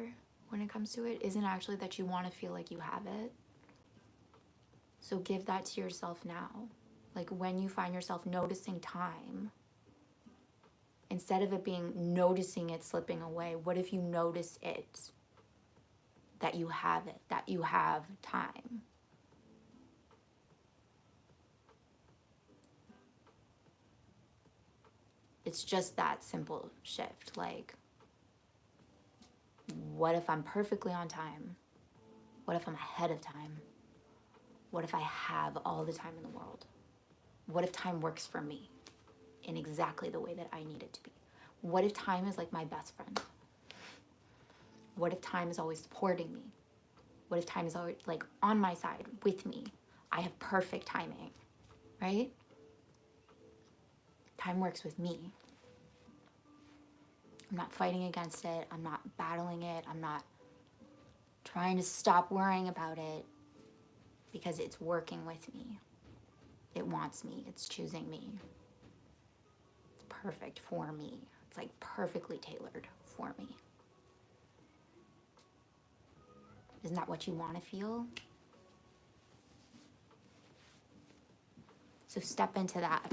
when it comes to it? Isn't it actually that you want to feel like you have it? So give that to yourself now. Like when you find yourself noticing time, instead of it being noticing it slipping away, what if you notice it? That you have it, that you have time. It's just that simple shift. Like, what if I'm perfectly on time? What if I'm ahead of time? What if I have all the time in the world? What if time works for me in exactly the way that I need it to be? What if time is like my best friend? What if time is always supporting me? What if time is always like on my side with me? I have perfect timing, right? Time works with me. I'm not fighting against it. I'm not battling it. I'm not trying to stop worrying about it because it's working with me. It wants me. It's choosing me. It's perfect for me. It's like perfectly tailored for me. Isn't that what you want to feel? So step into that.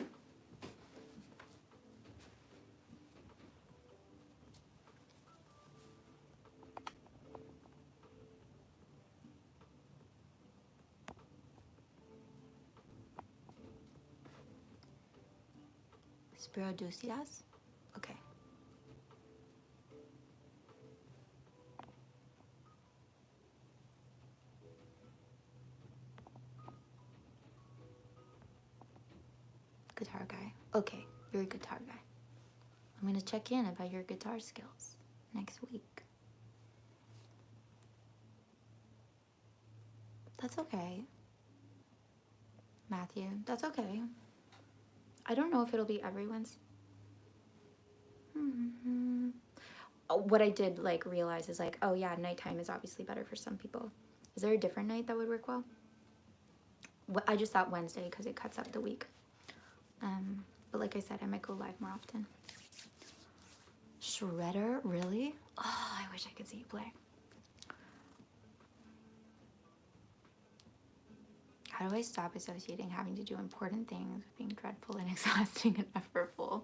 Spiriducias? Okay. Guitar guy. Okay, you're a guitar guy. I'm gonna check in about your guitar skills next week. That's okay. Matthew, that's okay. I don't know if it'll be everyone's. What I did like realize is like, oh yeah, nighttime is obviously better for some people. Is there a different night that would work well? I just thought Wednesday because it cuts up the week. But like I said, I might go live more often. Shredder, really? Oh, I wish I could see you play. How do I stop associating having to do important things with being dreadful and exhausting and effortful?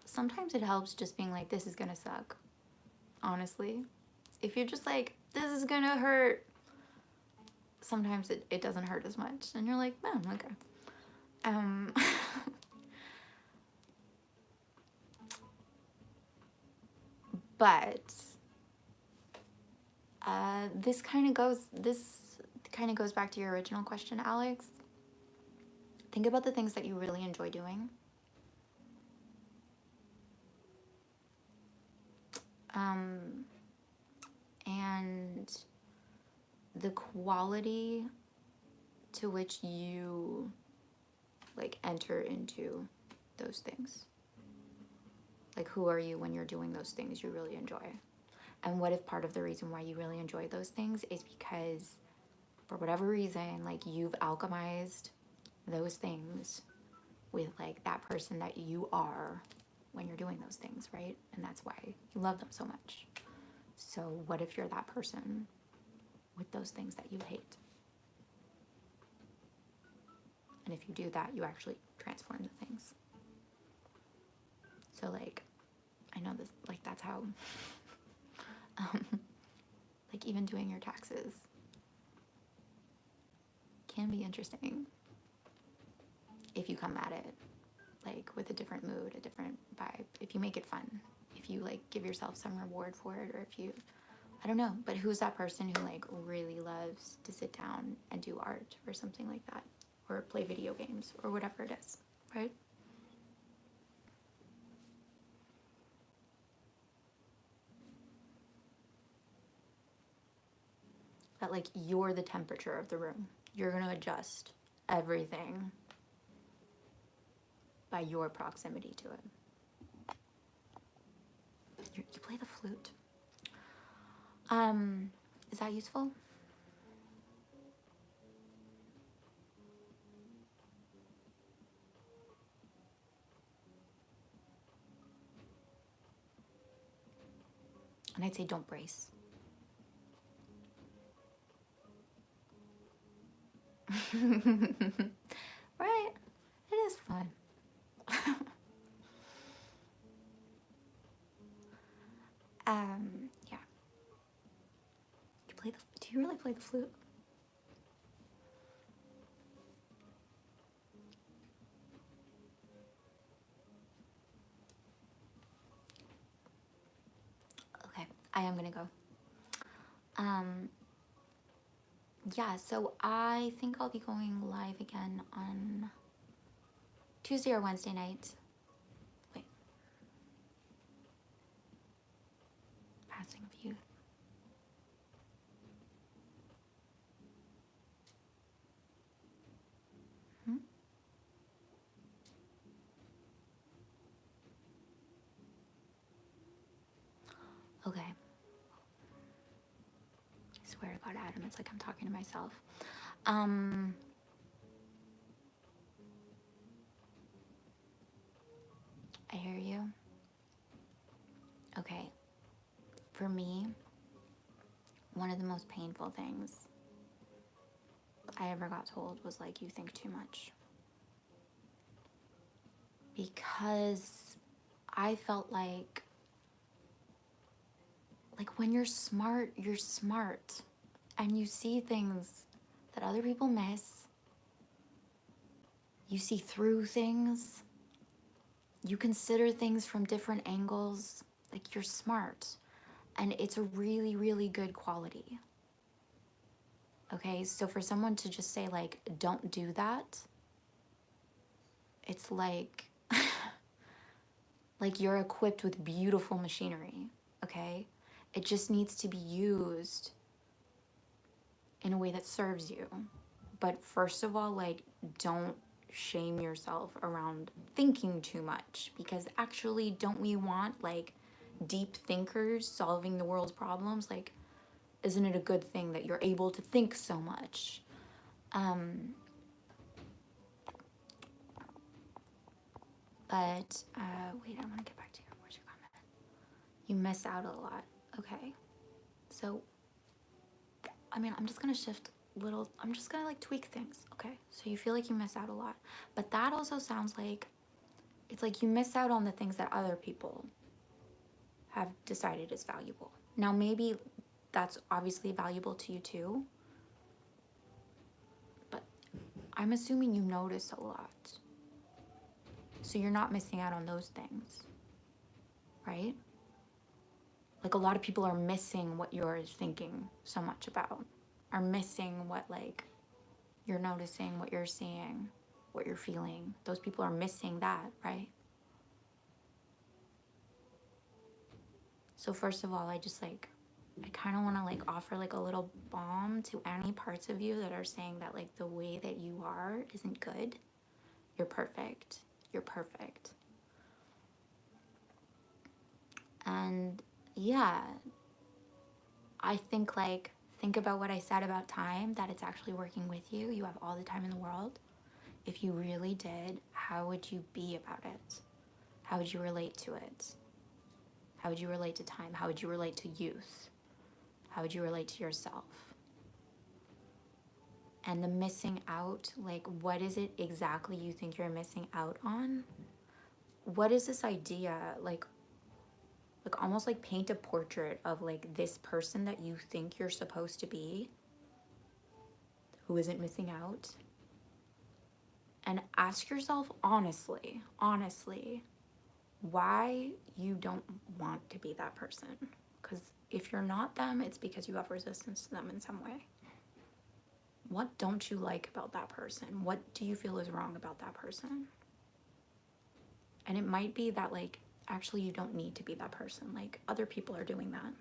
Sometimes it helps just being like, this is gonna suck. Honestly. If you're just like, this is gonna hurt, sometimes it doesn't hurt as much. And you're like, oh, okay. But this kind of goes back to your original question, Alex. Think about the things that you really enjoy doing. And the quality to which you like enter into those things. Like, who are you when you're doing those things you really enjoy? And what if part of the reason why you really enjoy those things is because for whatever reason, like, you've alchemized those things with like that person that you are when you're doing those things, right? And that's why you love them so much. So what if you're that person with those things that you hate? And if you do that, you actually transform the things. So like, I know this, like, that's how, like, even doing your taxes can be interesting if you come at it like with a different mood, a different vibe, if you make it fun, if you like give yourself some reward for it, or if you, I don't know, but who's that person who like really loves to sit down and do art or something like that, or play video games or whatever it is, right? That like you're the temperature of the room. You're gonna adjust everything by your proximity to it. You play the flute. Is that useful? And I'd say don't brace. Right? It is fun. Yeah. Do you really play the flute? Okay, I am gonna go. Yeah, so I think I'll be going live again on Tuesday or Wednesday night. Wait. Passing of youth. Hmm? Okay. I swear to God, Adam, it's like I'm talking to myself. I hear you. Okay. For me, one of the most painful things I ever got told was like, you think too much. Because I felt like when you're smart, and you see things that other people miss. You see through things. You consider things from different angles. Like, you're smart. And it's a really, really good quality. Okay, so for someone to just say, like, don't do that, it's like, like you're equipped with beautiful machinery, okay? It just needs to be used in a way that serves you. But first of all, like, don't shame yourself around thinking too much, because actually, don't we want like deep thinkers solving the world's problems? Like, isn't it a good thing that you're able to think so much? But wait, I want to get back to you. Where's your comment? You miss out a lot. Okay, so I mean, I'm just gonna shift little. I'm just gonna like tweak things. Okay, so you feel like you miss out a lot, but that also sounds like it's like you miss out on the things that other people have decided is valuable. Now, maybe that's obviously valuable to you too, but I'm assuming you notice a lot. So you're not missing out on those things, right? Like, a lot of people are missing what you're thinking so much about, are missing what, like, you're noticing, what you're seeing, what you're feeling. Those people are missing that, right? So first of all, I kind of want to like offer like a little balm to any parts of you that are saying that like the way that you are isn't good. You're perfect. You're perfect. And yeah, I think like, think about what I said about time, that it's actually working with you. You have all the time in the world. If you really did, how would you be about it? How would you relate to it? How would you relate to time? How would you relate to youth? How would you relate to yourself? And the missing out, like, what is it exactly you think you're missing out on? What is this idea, like almost like paint a portrait of like this person that you think you're supposed to be, who isn't missing out? And ask yourself honestly, why you don't want to be that person. Because if you're not them, it's because you have resistance to them in some way. What don't you like about that person? What do you feel is wrong about that person? And it might be that like, actually you don't need to be that person. Like, other people are doing that.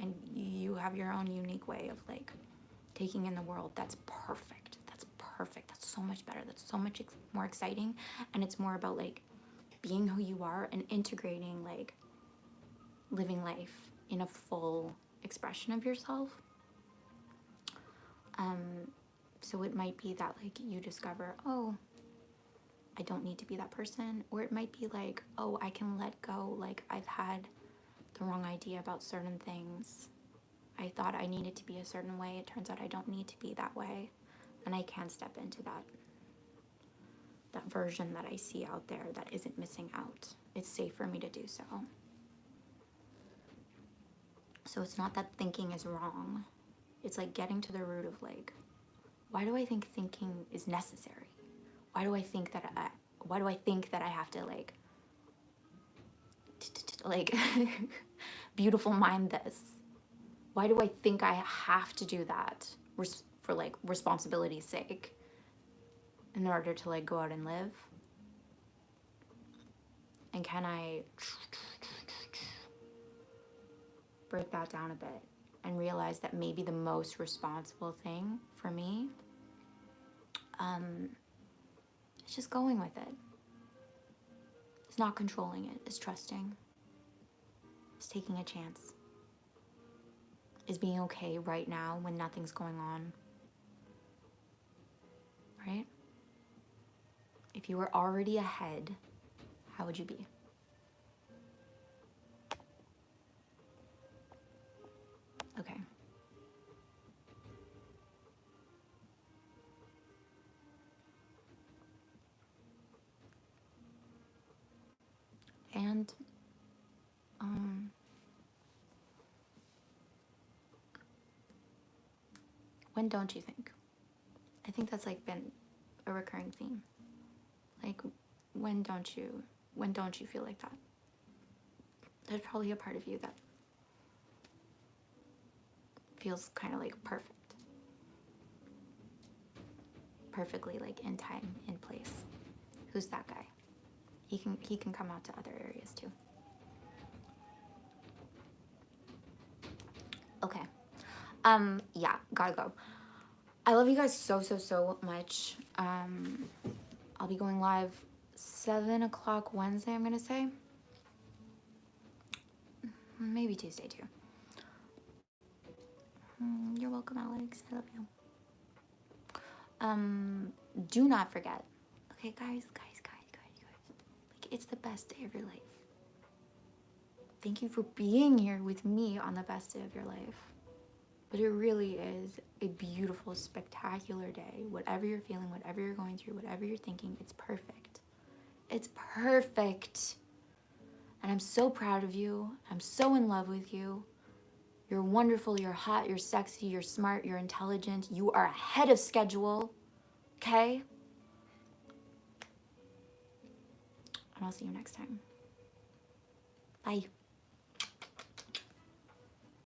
And you have your own unique way of like taking in the world. That's perfect. That's perfect. That's so much better. That's so much more exciting. And it's more about like being who you are and integrating like living life in a full expression of yourself. So it might be that like you discover, oh, I don't need to be that person. Or it might be like, oh, I can let go. Like, I've had the wrong idea about certain things. I thought I needed to be a certain way. It turns out I don't need to be that way. And I can step into that version that I see out there that isn't missing out. It's safe for me to do so. So it's not that thinking is wrong. It's like getting to the root of like, why do I think thinking is necessary? Why do I think that I have to like beautiful mind this? Why do I think I have to do that for like responsibility's sake in order to like go out and live? And can I break that down a bit and realize that maybe the most responsible thing for me is just going with it. It's not controlling it, it's trusting. It's taking a chance. Is being okay right now when nothing's going on. Right? If you were already ahead, how would you be? Okay. And when don't you think? I think that's like been a recurring theme. Like when don't you feel like that? There's probably a part of you that feels kind of like perfect. Perfectly like in time, in place. Who's that guy? He can come out to other areas too. Okay. Yeah, gotta go. I love you guys so much. I'll be going live 7 o'clock Wednesday, I'm gonna say. Maybe Tuesday too. You're welcome, Alex. I love you. Do not forget. Okay, guys. Like, it's the best day of your life. Thank you for being here with me on the best day of your life. But it really is a beautiful, spectacular day. Whatever you're feeling, whatever you're going through, whatever you're thinking, it's perfect. It's perfect. And I'm so proud of you. I'm so in love with you. You're wonderful, you're hot, you're sexy, you're smart, you're intelligent. You are ahead of schedule. Okay? And I'll see you next time. Bye.